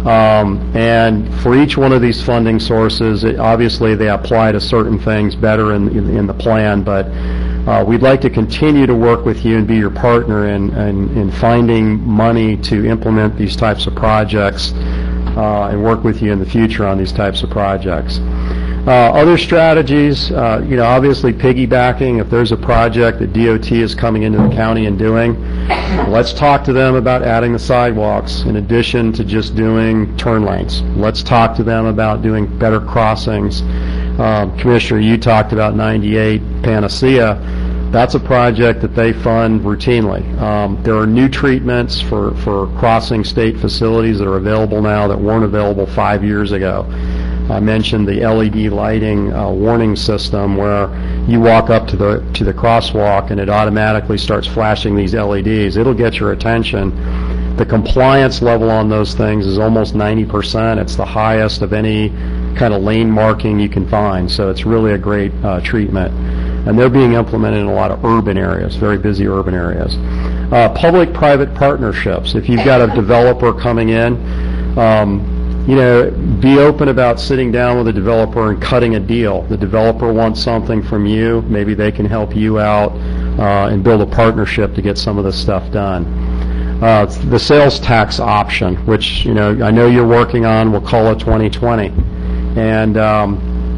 And for each one of these funding sources, obviously they apply to certain things better in the plan, but we'd like to continue to work with you and be your partner in finding money to implement these types of projects and work with you in the future on these types of projects. Other strategies, obviously piggybacking. If there's a project that DOT is coming into the county and doing, let's talk to them about adding the sidewalks in addition to just doing turn lanes. Let's talk to them about doing better crossings. Commissioner, you talked about 98 Panacea. That's a project that they fund routinely. There are new treatments for crossing state facilities that are available now that weren't available 5 years ago. I mentioned the LED lighting warning system where you walk up to the crosswalk and it automatically starts flashing these LEDs. It'll get your attention. The compliance level on those things is almost 90%. It's the highest of any kind of lane marking you can find, so it's really a great treatment. And they're being implemented in a lot of urban areas, very busy urban areas. Public-private partnerships. If you've got a developer coming in, be open about sitting down with a developer and cutting a deal. The developer wants something from you. Maybe they can help you out and build a partnership to get some of this stuff done. The sales tax option, which I know you're working on, we'll call it 2020. And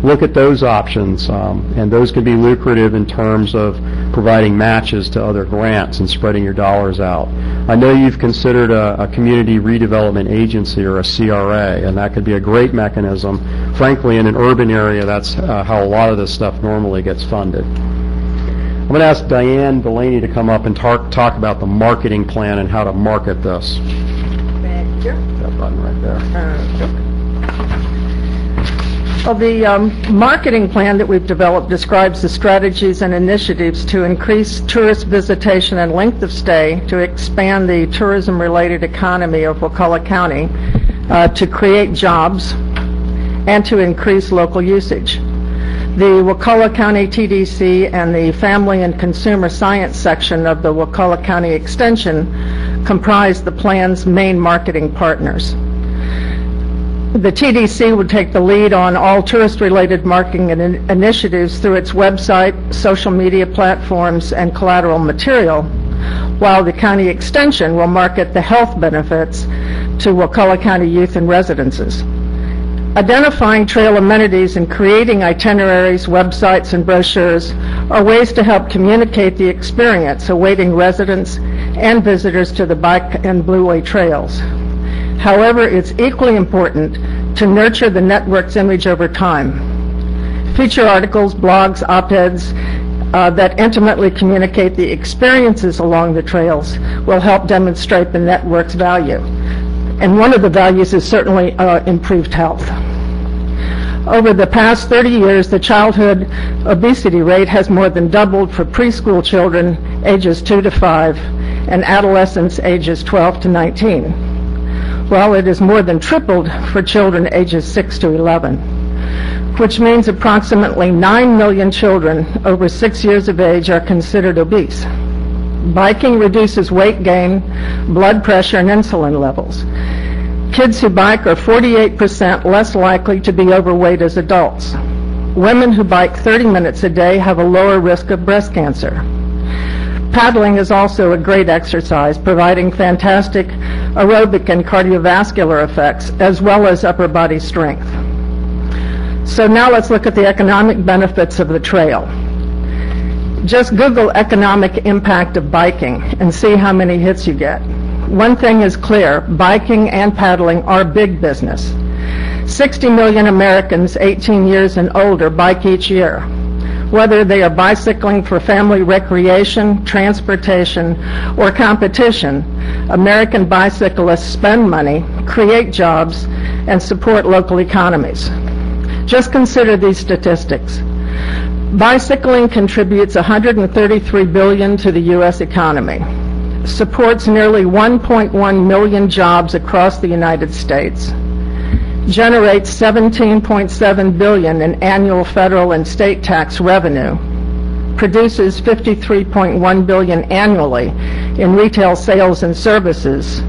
look at those options, and those can be lucrative in terms of providing matches to other grants and spreading your dollars out. I know you've considered a community redevelopment agency or a CRA, and that could be a great mechanism. Frankly, in an urban area, that's how a lot of this stuff normally gets funded. I'm going to ask Diane Delaney to come up and talk about the marketing plan and how to market this. Thank you. That button right there. Well, the marketing plan that we've developed describes the strategies and initiatives to increase tourist visitation and length of stay, to expand the tourism-related economy of Wakulla County, to create jobs, and to increase local usage. The Wakulla County TDC and the Family and Consumer Science section of the Wakulla County Extension comprise the plan's main marketing partners. The TDC would take the lead on all tourist-related marketing initiatives through its website, social media platforms, and collateral material, while the County Extension will market the health benefits to Wakulla County youth and residences. Identifying trail amenities and creating itineraries, websites, and brochures are ways to help communicate the experience awaiting residents and visitors to the bike and blueway trails. However, it's equally important to nurture the network's image over time. Feature articles, blogs, op-eds that intimately communicate the experiences along the trails will help demonstrate the network's value. And one of the values is certainly improved health. Over the past 30 years, the childhood obesity rate has more than doubled for preschool children ages 2 to 5 and adolescents ages 12 to 19. Well, it has more than tripled for children ages 6 to 11, which means approximately 9 million children over 6 years of age are considered obese. Biking reduces weight gain, blood pressure, and insulin levels. Kids who bike are 48% less likely to be overweight as adults. Women who bike 30 minutes a day have a lower risk of breast cancer. Paddling is also a great exercise, providing fantastic aerobic and cardiovascular effects, as well as upper body strength. So now let's look at the economic benefits of the trail. Just Google economic impact of biking and see how many hits you get. One thing is clear, biking and paddling are big business. 60 million Americans 18 years and older bike each year. Whether they are bicycling for family recreation, transportation, or competition, American bicyclists spend money, create jobs, and support local economies. Just consider these statistics. Bicycling contributes $133 billion to the U.S. economy, supports nearly 1.1 million jobs across the United States, generates $17.7 billion in annual federal and state tax revenue, produces $53.1 billion annually in retail sales and services,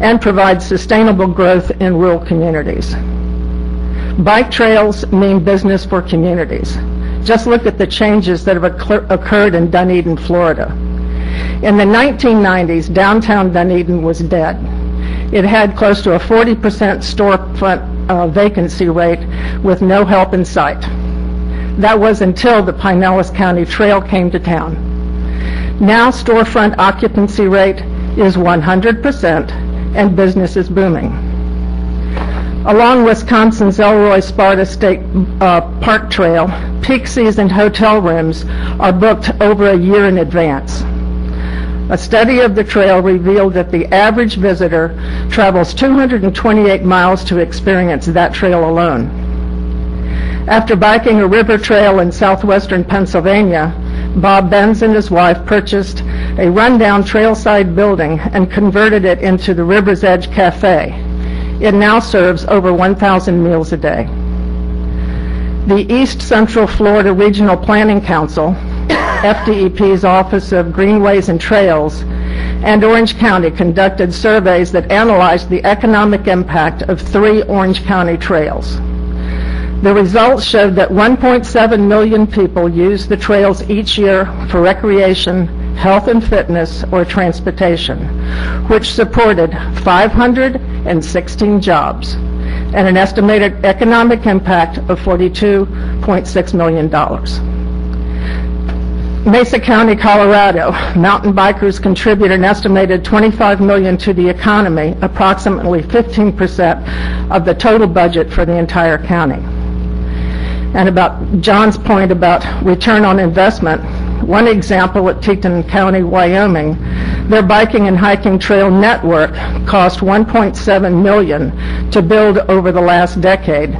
and provides sustainable growth in rural communities. Bike trails mean business for communities. Just look at the changes that have occurred in Dunedin, Florida. In the 1990s, downtown Dunedin was dead. It had close to a 40% storefront vacancy rate with no help in sight. That was until the Pinellas County Trail came to town. Now storefront occupancy rate is 100% and business is booming. Along Wisconsin's Elroy-Sparta State Park Trail, peak season hotel rooms are booked over a year in advance. A study of the trail revealed that the average visitor travels 228 miles to experience that trail alone. After biking a river trail in southwestern Pennsylvania, Bob Benz and his wife purchased a rundown trailside building and converted it into the River's Edge Cafe. It now serves over 1,000 meals a day. The East Central Florida Regional Planning Council, FDEP's Office of Greenways and Trails, and Orange County conducted surveys that analyzed the economic impact of 3 Orange County trails. The results showed that 1.7 million people use the trails each year for recreation, health and fitness, or transportation, which supported 516 jobs and an estimated economic impact of $42.6 million. Mesa County, Colorado, mountain bikers contribute an estimated $25 million to the economy, approximately 15% of the total budget for the entire county. And about John's point about return on investment, one example at Teton County, Wyoming, their biking and hiking trail network cost $1.7 million to build over the last decade,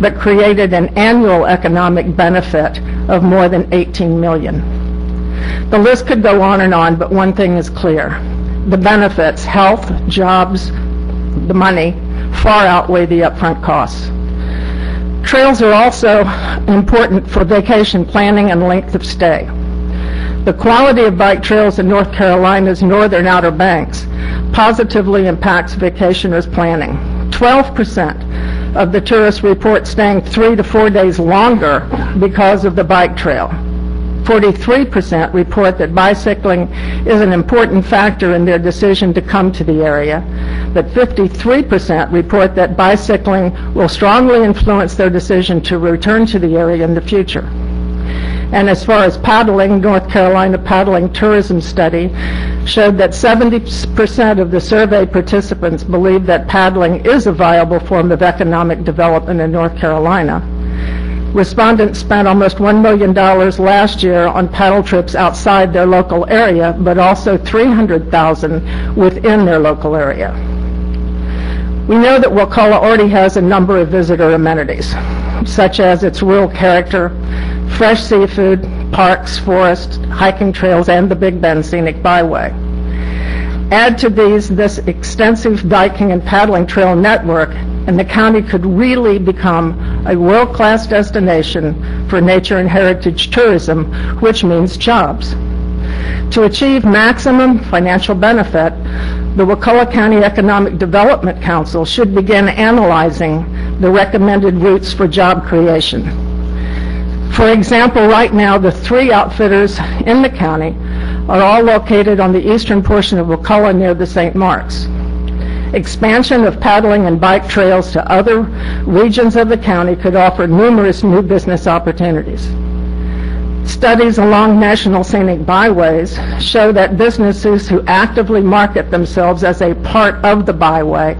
but created an annual economic benefit of more than $18 million. The list could go on, but one thing is clear. The benefits, health, jobs, the money, far outweigh the upfront costs. Trails are also important for vacation planning and length of stay. The quality of bike trails in North Carolina's northern Outer Banks positively impacts vacationers' planning. 12% of the tourists report staying 3 to 4 days longer because of the bike trail. 43% report that bicycling is an important factor in their decision to come to the area, but 53% report that bicycling will strongly influence their decision to return to the area in the future. And as far as paddling, North Carolina Paddling Tourism Study showed that 70% of the survey participants believe that paddling is a viable form of economic development in North Carolina. Respondents spent almost $1 million last year on paddle trips outside their local area, but also $300,000 within their local area. We know that Wakulla already has a number of visitor amenities, such as its rural character, fresh seafood, parks, forests, hiking trails, and the Big Bend Scenic Byway. Add to these this extensive biking and paddling trail network, and the county could really become a world-class destination for nature and heritage tourism, which means jobs. To achieve maximum financial benefit, the Wakulla County Economic Development Council should begin analyzing the recommended routes for job creation. For example, right now, the 3 outfitters in the county are all located on the eastern portion of Wakulla near the St. Marks. Expansion of paddling and bike trails to other regions of the county could offer numerous new business opportunities. Studies along national scenic byways show that businesses who actively market themselves as a part of the byway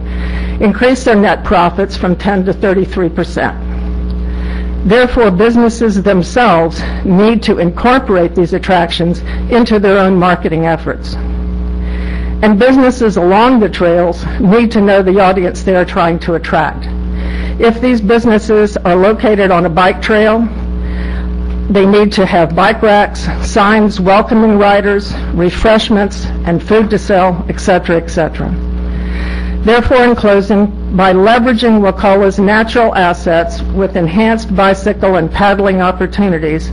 increase their net profits from 10 to 33%. Therefore, businesses themselves need to incorporate these attractions into their own marketing efforts. And businesses along the trails need to know the audience they are trying to attract. If these businesses are located on a bike trail, they need to have bike racks, signs welcoming riders, refreshments, and food to sell, etc., etc. Therefore, in closing, By leveraging Wakulla's natural assets with enhanced bicycle and paddling opportunities,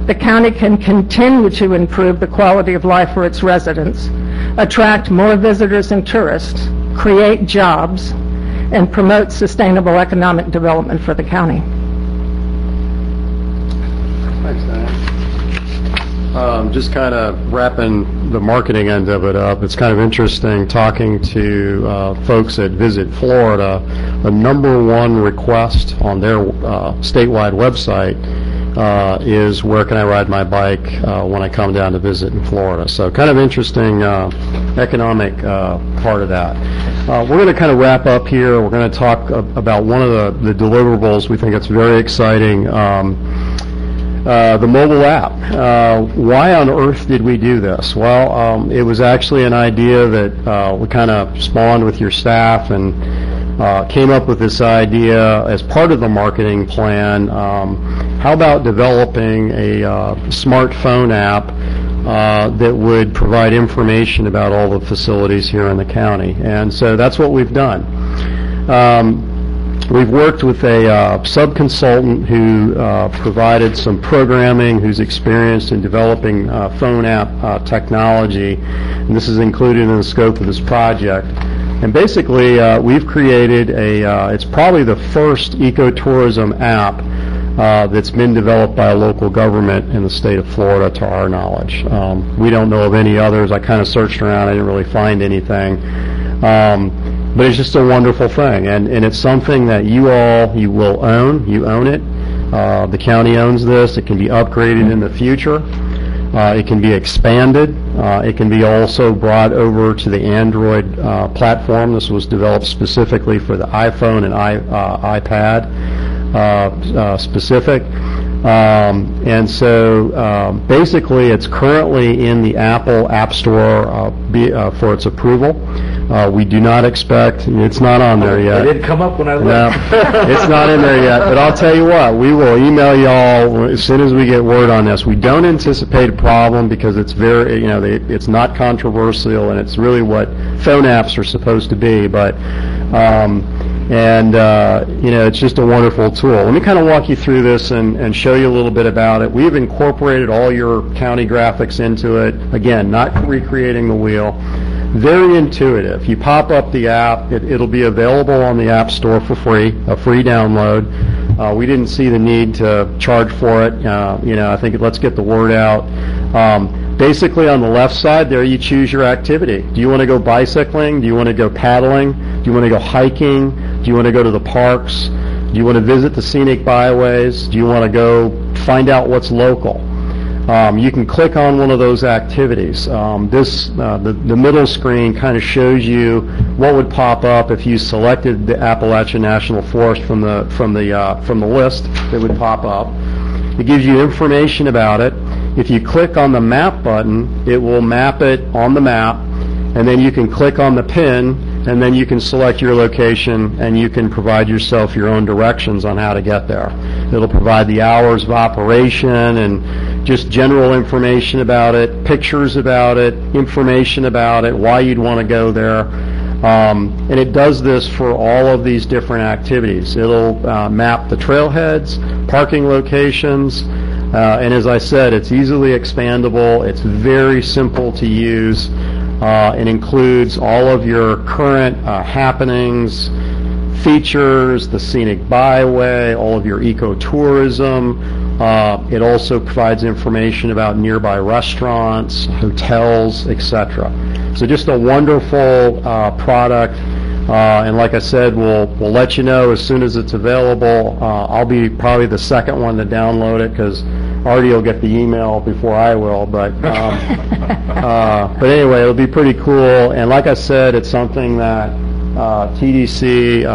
the county can continue to improve the quality of life for its residents, attract more visitors and tourists, create jobs, and promote sustainable economic development for the county. Thanks, Diane. Just kind of wrapping the marketing end of it up, it's kind of interesting talking to folks at Visit Florida. The number one request on their statewide website is where can I ride my bike when I come down to visit in Florida. So kind of interesting economic part of that. We're going to kind of wrap up here. We're going to talk about one of the deliverables. We think it's very exciting. The mobile app. Why on earth did we do this? Well, it was actually an idea that we kind of spawned with your staff and came up with this idea as part of the marketing plan. How about developing a smartphone app that would provide information about all the facilities here in the county? And so that's what we've done. We've worked with a sub-consultant who provided some programming, who's experienced in developing phone app technology, and this is included in the scope of this project. And basically, we've created it's probably the first ecotourism app that's been developed by a local government in the state of Florida, to our knowledge. We don't know of any others. I kind of searched around. I didn't really find anything. But it's just a wonderful thing, and it's something that you will own. You own it. The county owns this. It can be upgraded in the future. It can be expanded. It can be also brought over to the Android platform. This was developed specifically for the iPhone and iPad specific. And so basically it's currently in the Apple App Store for its approval. We do not expect, it's not on there yet. It didn't come up when I looked. No, it's not in there yet. But I'll tell you what, we will email y'all as soon as we get word on this. We don't anticipate a problem because it's very, it's not controversial, and it's really what phone apps are supposed to be. But it's just a wonderful tool. Let me kind of walk you through this and show you a little bit about it. We've incorporated all your county graphics into it. Again, not recreating the wheel. Very intuitive. You pop up the app, it'll be available on the App Store for free, a free download. We didn't see the need to charge for it. I think let's get the word out. Basically, on the left side there, you choose your activity. Do you want to go bicycling? Do you want to go paddling? Do you want to go hiking? Do you want to go to the parks? Do you want to visit the scenic byways? Do you want to go find out what's local? You can click on one of those activities. The middle screen kind of shows you what would pop up if you selected the Appalachian National Forest from the list that would pop up. It gives you information about it. If you click on the map button, it will map it on the map, and then you can click on the pin, and then you can select your location, and you can provide yourself your own directions on how to get there. It'll provide the hours of operation and just general information about it, pictures about it, information about it, why you'd want to go there. And it does this for all of these different activities. It'll map the trailheads, parking locations, and as I said, it's easily expandable. It's very simple to use. It includes all of your current happenings, features, the scenic byway, all of your ecotourism. It also provides information about nearby restaurants, hotels, etc. So just a wonderful product. And like I said, we'll let you know as soon as it's available. I'll be probably the second one to download it because Artie will get the email before I will. But anyway, it'll be pretty cool. And like I said, it's something that TDC,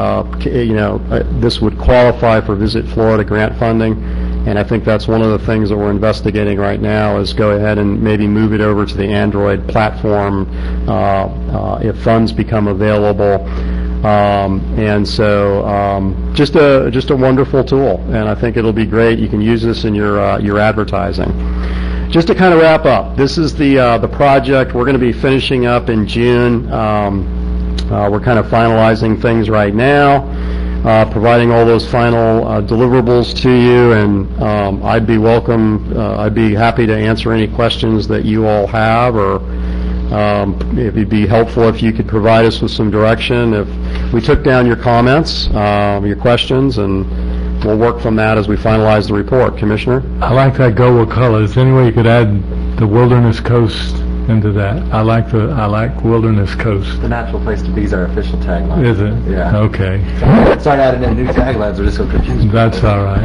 this would qualify for Visit Florida grant funding. And I think that's one of the things that we're investigating right now is go ahead and maybe move it over to the Android platform if funds become available. And so just a wonderful tool, and I think it'll be great. You can use this in your advertising. Just to kind of wrap up, this is the project we're going to be finishing up in June. We're kind of finalizing things right now, providing all those final deliverables to you, and I'd be happy to answer any questions that you all have, or it'd be helpful if you could provide us with some direction. If we took down your comments, your questions, and we'll work from that as we finalize the report. Commissioner? I like that go Wakulla. Is there any way you could add the Wilderness Coast into that? I like Wilderness Coast. The natural place to be is our official tagline. Is it? Yeah. Okay. Start adding in new taglines, we're just so confused. That's all right.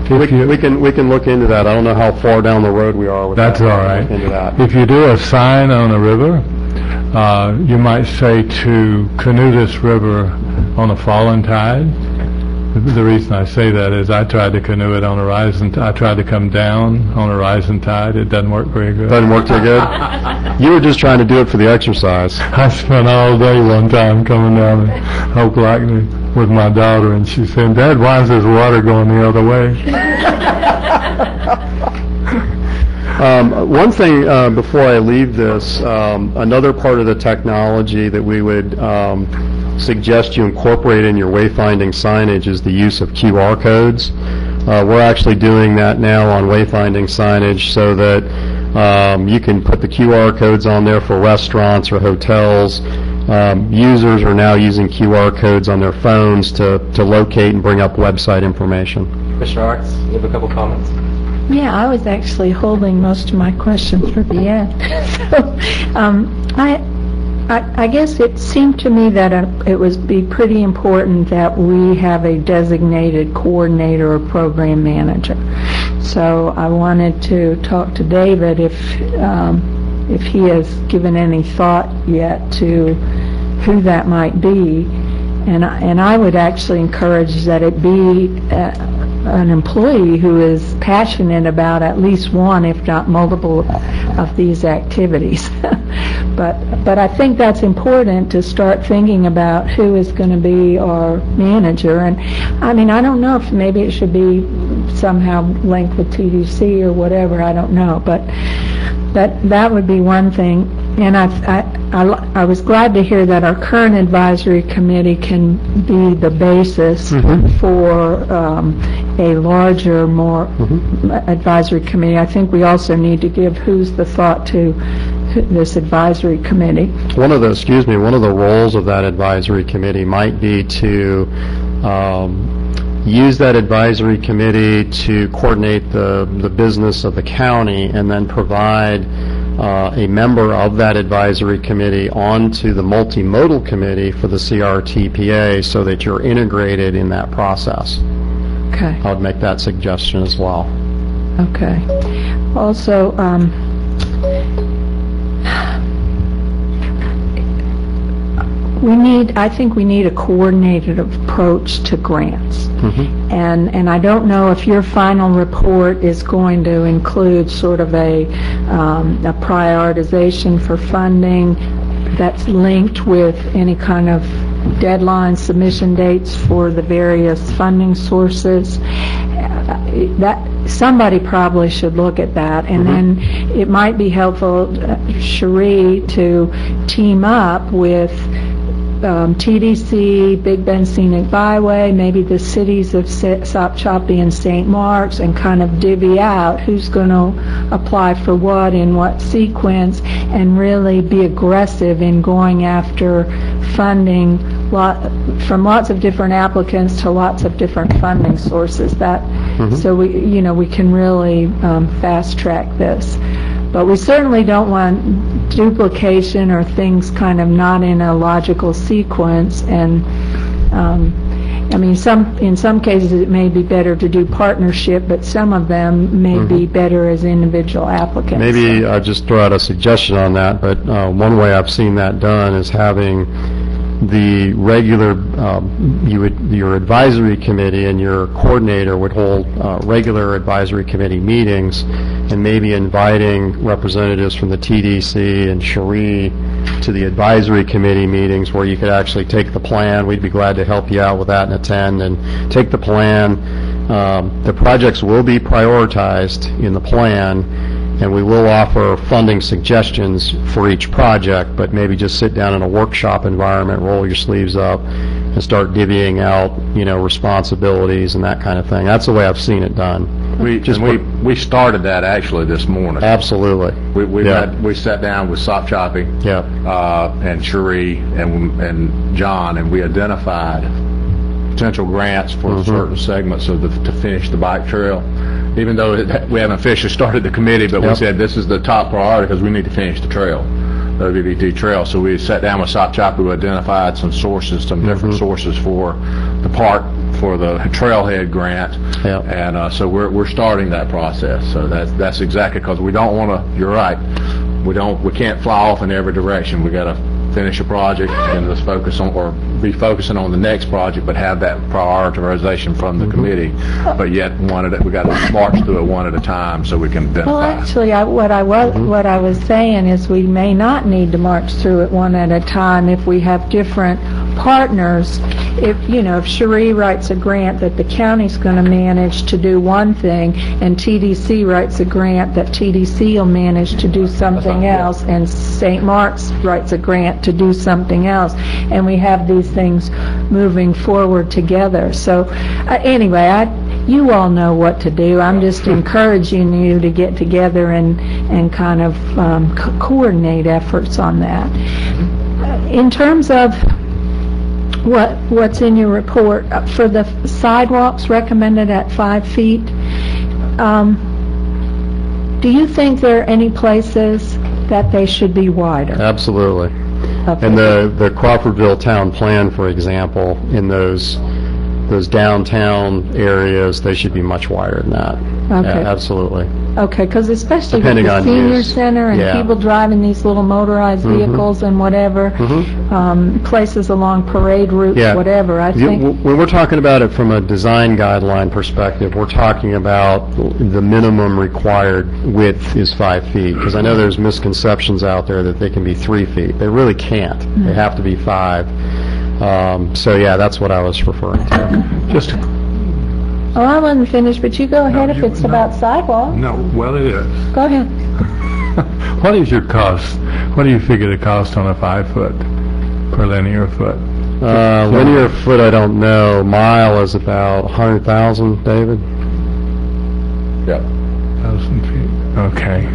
We can look into that. I don't know how far down the road we are with That's that. all right. Look into that. If you do a sign on a river, you might say to canoe this river on a fallen tide. The reason I say that is I tried to canoe it on a rising. I tried to come down on a rising tide. It doesn't work very good. Doesn't work too good? You were just trying to do it for the exercise. I spent all day one time coming down in Oklahoma with my daughter, and she said, "Dad, why is this water going the other way?" One thing before I leave this, another part of the technology that we would suggest you incorporate in your wayfinding signage is the use of QR codes. We're actually doing that now on wayfinding signage so that you can put the QR codes on there for restaurants or hotels. Users are now using QR codes on their phones to locate and bring up website information. Commissioner Arts, you have a couple comments? Yeah, I was actually holding most of my questions for the end. So, I guess it seemed to me that it would be pretty important that we have a designated coordinator or program manager. So I wanted to talk to David if he has given any thought yet to who that might be. And I would actually encourage that it be an employee who is passionate about at least one, if not multiple, of these activities. But I think that's important to start thinking about who is going to be our manager. And I mean, I don't know if maybe it should be somehow linked with TDC or whatever. I don't know, but that would be one thing. And I was glad to hear that our current advisory committee can be the basis for a larger, more advisory committee. I think we also need to give who's the thought to this advisory committee. One of the roles of that advisory committee might be to use that advisory committee to coordinate the business of the county, and then provide a member of that advisory committee onto the multimodal committee for the CRTPA, so that you're integrated in that process. Okay. I would make that suggestion as well. Okay. Also, I think we need a coordinated approach to grants. And I don't know if your final report is going to include sort of a prioritization for funding that's linked with any kind of deadline submission dates for the various funding sources. That somebody probably should look at that, and then it might be helpful, Cherie, to team up with TDC, Big Bend Scenic Byway, maybe the cities of Sopchoppy and St. Mark's, and kind of divvy out who's going to apply for what in what sequence, and really be aggressive in going after funding from lots of different applicants to lots of different funding sources. So we can really fast track this. But we certainly don't want duplication or things kind of not in a logical sequence. And I mean, in some cases it may be better to do partnership, but some of them may be better as individual applicants. Maybe I'll just throw out a suggestion on that, but one way I've seen that done is having the regular, your advisory committee and your coordinator would hold regular advisory committee meetings, and maybe inviting representatives from the TDC and Cherie to the advisory committee meetings, where you could actually take the plan. We'd be glad to help you out with that and attend and take the plan. The projects will be prioritized in the plan, And we will offer funding suggestions for each project, but maybe just sit down in a workshop environment, roll your sleeves up, and start divvying out, responsibilities and that kind of thing. That's the way I've seen it done. We started that actually this morning. Absolutely. We sat down with Sop Choppy, and Cherie and John, and we identified potential grants for certain segments to finish the bike trail. Even though we haven't officially started the committee, but we said this is the top priority because we need to finish the trail, the OVVT trail. So we sat down with Sop Choppy, we identified some sources, some different sources for the park, for the trailhead grant, and so we're starting that process. So that's exactly because we don't want to. You're right. We can't fly off in every direction. We got to finish a project and just focus on, or be focusing on the next project, but have that prioritization from the committee. But yet, we got to march through it one at a time so we can identify. Well, actually, what I was saying is we may not need to march through it one at a time if we have different partners. If Cherie writes a grant that the county's going to manage to do one thing, and TDC writes a grant that TDC will manage to do something else, and St. Mark's writes a grant to do something else, and we have these things moving forward together. So anyway, you all know what to do. I'm just encouraging you to get together and kind of coordinate efforts on that. In terms of what's in your report, for the sidewalks recommended at 5 feet, do you think there are any places that they should be wider? Absolutely. Okay. And the Crawfordville town plan, for example, in those downtown areas, they should be much wider than that. Okay. Yeah, absolutely. Okay, because especially Depending with the on senior use. center and Yeah. people driving these little motorized vehicles and whatever, places along parade routes, Yeah. whatever, I think. When we're talking about it from a design guideline perspective, we're talking about the minimum required width is 5 feet, because I know there's misconceptions out there that they can be 3 feet. They really can't. They have to be 5. So yeah, that's what I was referring to. Just Oh, I wasn't finished, but you go ahead if it's about sidewalk. no, well, it is. Go ahead. What is your cost? What do you figure the cost on a 5 foot per linear foot? Linear foot, I don't know. Mile is about 100,000, David? Yep. 1,000 feet. Okay.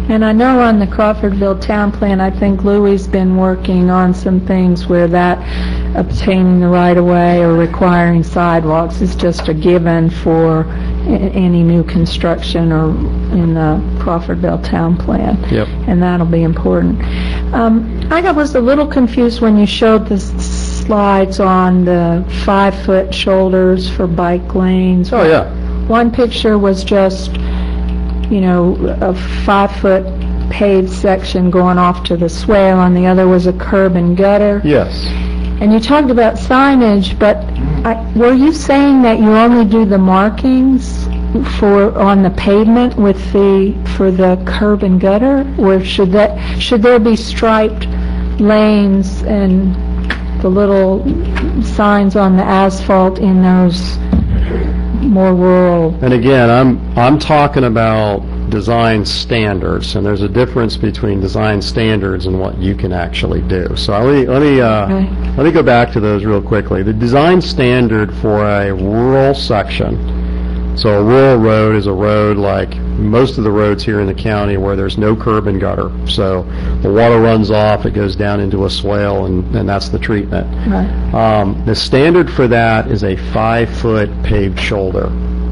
And I know on the Crawfordville town plan, I think Louie's been working on some things where that obtaining the right-of-way or requiring sidewalks is just a given for any new construction or in the Crawfordville town plan. Yep. And that'll be important. I was a little confused when you showed the slides on the 5-foot shoulders for bike lanes. Oh, yeah. One picture was just a 5-foot paved section going off to the swale, and the other was a curb and gutter. Yes. And you talked about signage, but were you saying that you only do the markings on the pavement for the curb and gutter, or should there be striped lanes and the little signs on the asphalt in those more rural? And again, I'm talking about design standards, and there's a difference between design standards and what you can actually do. So let me go back to those real quickly. The design standard for a rural section, so a rural road is a road like most of the roads here in the county where there's no curb and gutter. So the water runs off, it goes down into a swale, and that's the treatment. Right. The standard for that is a 5-foot paved shoulder,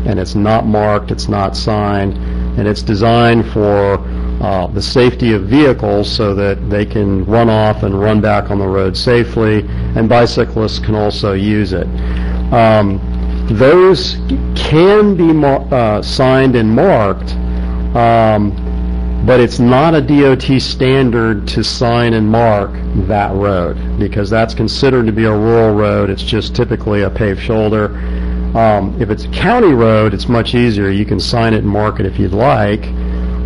and it's not marked, it's not signed, and it's designed for the safety of vehicles so that they can run off and run back on the road safely, and bicyclists can also use it. Those can be signed and marked, but it's not a DOT standard to sign and mark that road, because that's considered to be a rural road. It's just typically a paved shoulder. If it's a county road, it's much easier. You can sign it and mark it if you'd like,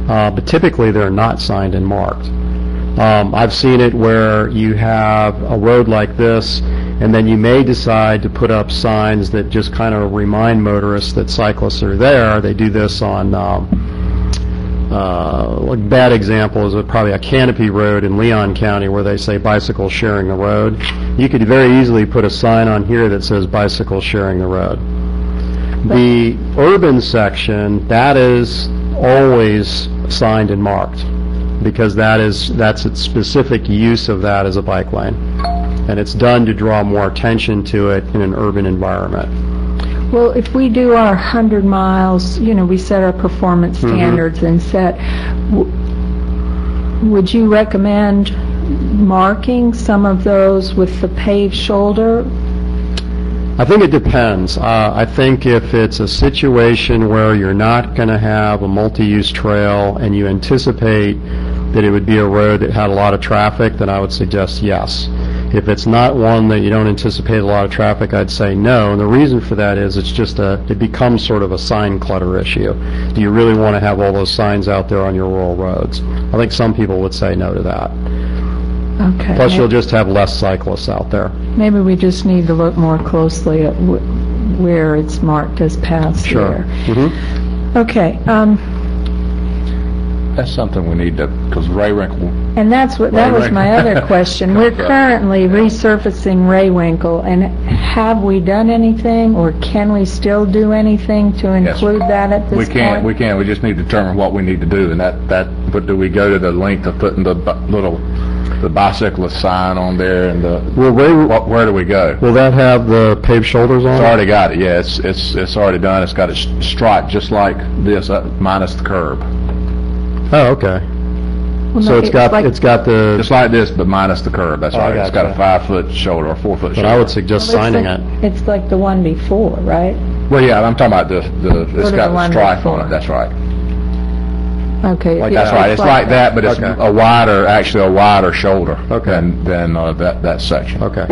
but typically they're not signed and marked. I've seen it where you have a road like this, and then you may decide to put up signs that just kind of remind motorists that cyclists are there. They do this on a bad example is probably a Canopy Road in Leon County where they say bicycle sharing the road. You could very easily put a sign on here that says bicycle sharing the road. The urban section, that is always signed and marked, because that's its specific use of that as a bike lane. And it's done to draw more attention to it in an urban environment. Well, if we do our 100 miles, we set our performance standards and set, would you recommend marking some of those with the paved shoulder? I think it depends. I think if it's a situation where you're not going to have a multi-use trail and you anticipate that it would be a road that had a lot of traffic, then I would suggest yes. If it's not one that you don't anticipate a lot of traffic, I'd say no. And the reason for that is it's just it becomes sort of a sign clutter issue. Do you really want to have all those signs out there on your rural roads? I think some people would say no to that. Okay. Plus, you'll just have less cyclists out there. Maybe we just need to look more closely at where it's marked as paths Sure. there. Okay. That's something we need to, because Ray Winkle. And that was my other question. We're currently resurfacing Ray Winkle, and have we done anything, or can we still do anything to include that at this point? We can. We just need to determine what we need to do, and but do we go to the length of putting the bicyclist sign on there, and where do we go? Will that have the paved shoulders on It's it? already got it. Yeah, it's already done. It's got it striped just like this, minus the curb. Oh, okay. Well, So no, it's got the. Just like this, but minus the curb. That's right. It's got a gotcha. 5-foot shoulder or 4-foot shoulder. But I would suggest signing it. It's like the one before, right? Well, yeah, I'm talking about it's the got the one stripe before. on it. That's right. Okay. That's right. It's like that, but it's Okay. a wider shoulder than that section. Okay.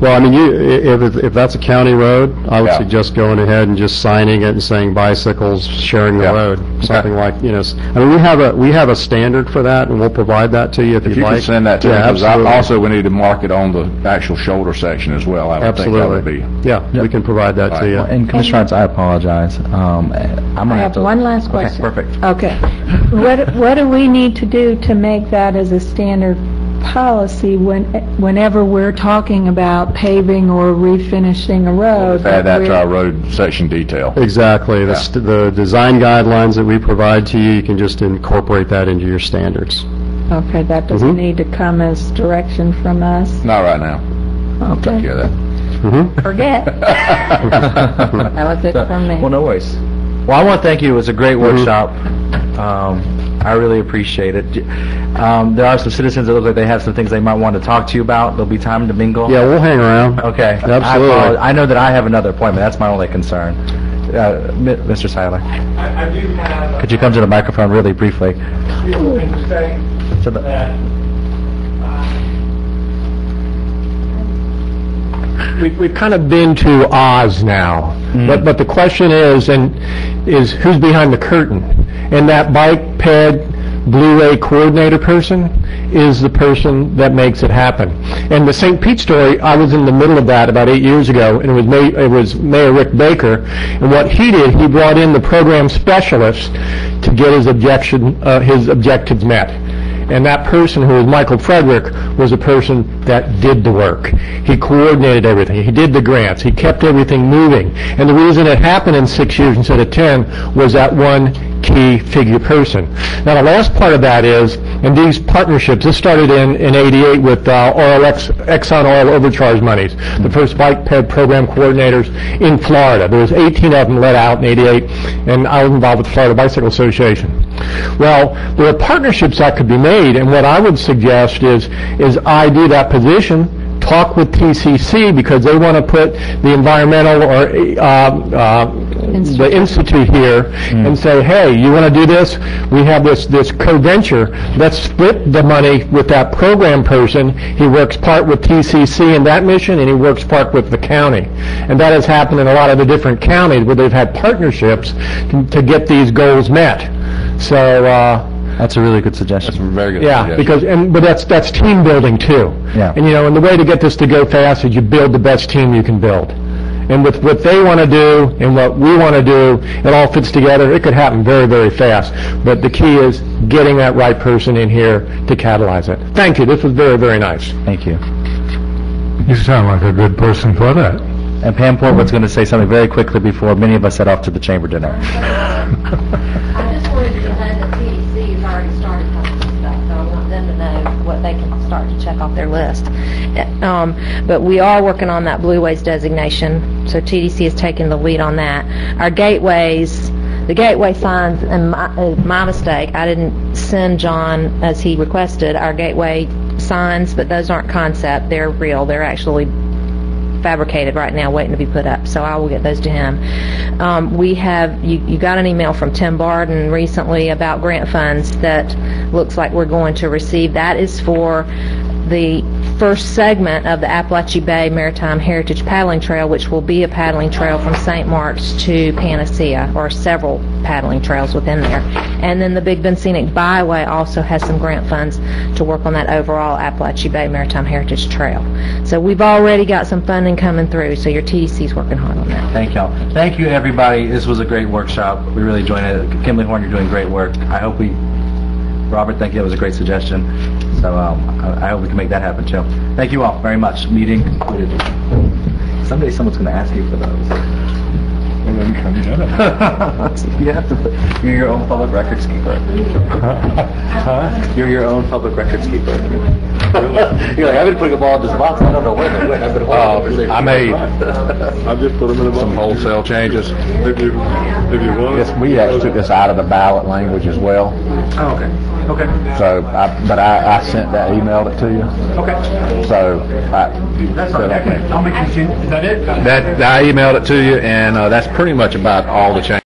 Well, I mean, if that's a county road, I would Yeah. suggest going ahead and just signing it and saying bicycles sharing the Yeah. road, something like, I mean, we have a standard for that, and we'll provide that to you if If you'd you like. can send that to me, Yeah, 'cause absolutely. also we need to mark it on the actual shoulder section as well. I would think that would Absolutely. be. Yeah, we can provide that to you. And Commissioner Arntz, I apologize. I'm I going to have one last question. Okay, perfect. Okay. What do we need to do to make that as a standard policy whenever we're talking about paving or refinishing a road? Just add that to our road section detail. Exactly. The design guidelines that we provide to you, you can just incorporate that into your standards. Okay, that doesn't need to come as direction from us? Not right now. Take Okay. care of that. Forget. That was it from me. Well, no worries. Well, I want to thank you. It was a great workshop. I really appreciate it. There are some citizens that look like they have some things they might want to talk to you about. There'll be time to mingle. Yeah, we'll hang around. Okay. Absolutely. I know that I have another appointment. That's my only concern. Mr. Seiler, I do have could you come to the microphone really briefly? a few things to say To the- that we've kind of been to Oz now, but the question is who's behind the curtain? And that bike ped Blu-ray coordinator person is the person that makes it happen. And the St. Pete story, I was in the middle of that about 8 years ago, and it was Mayor Rick Baker, and what he did, he brought in the program specialist to get his objectives met. And that person, who was Michael Frederick, was a person that did the work. He coordinated everything. He did the grants. He kept everything moving. And the reason it happened in 6 years instead of 10 was that one key figure person. Now, the last part of that is, and these partnerships, this started in 88 with Exxon Oil overcharge monies, the first bike ped program coordinators in Florida. There was 18 of them let out in 88, and I was involved with the Florida Bicycle Association. Well, there are partnerships that could be made, and what I would suggest is I do that position, talk with TCC, because they want to put the environmental or the institute here and say, hey, you want to do this? We have this co-venture. Let's split the money with that program person. He works part with TCC in that mission, and he works part with the county. And that has happened in a lot of the different counties where they've had partnerships to get these goals met. So, That's a really good suggestion. That's a very good yeah, suggestion. but that's team building too. Yeah. And and the way to get this to go fast is you build the best team you can build. And with what they want to do and what we want to do, it all fits together. It could happen very, very fast. But the key is getting that right person in here to catalyze it. Thank you. This was very, very nice. Thank you. You sound like a good person for that. And Pam Portwood's going to say something very quickly before many of us head off to the chamber dinner. I just wanted to know that TDC has already started posting stuff, so I want them to know what they can start to check off their list. But we are working on that Blueways designation, so TDC is taking the lead on that. Our gateways, the gateway signs, and my mistake, I didn't send John, as he requested, our gateway signs, but those aren't concept, they're real, they're actually fabricated right now, waiting to be put up, so I will get those to him. We have, you got an email from Tim Barden recently about grant funds that looks like we're going to receive. That is for the first segment of the Appalachia Bay Maritime Heritage Paddling Trail, which will be a paddling trail from St. Mark's to Panacea, or several paddling trails within there. And then the Big Bend Scenic Byway also has some grant funds to work on that overall Appalachia Bay Maritime Heritage Trail. So we've already got some funding coming through, so your TDC's working hard on that. Thank y'all. Thank you, everybody. This was a great workshop. We really enjoyed it. Kimberly Horn, you're doing great work. I hope Robert, thank you. That was a great suggestion. So I hope we can make that happen, too. Thank you all very much. Meeting concluded. Someday someone's going to ask you for those. Well, then come get it. You have to. You're your own public records keeper. Huh? You're your own public records keeper. You're like, I've been putting them all in this box. I don't know where they went. I've been holding them. I made I just put them in a box. some wholesale changes. If you want. Yes, we actually took this out of the ballot language as well. Oh, okay. Okay. So, but I sent that, emailed it to you. Okay. So, That's fine. I'll make you. Is that it? I emailed it to you, and that's pretty much about all the changes.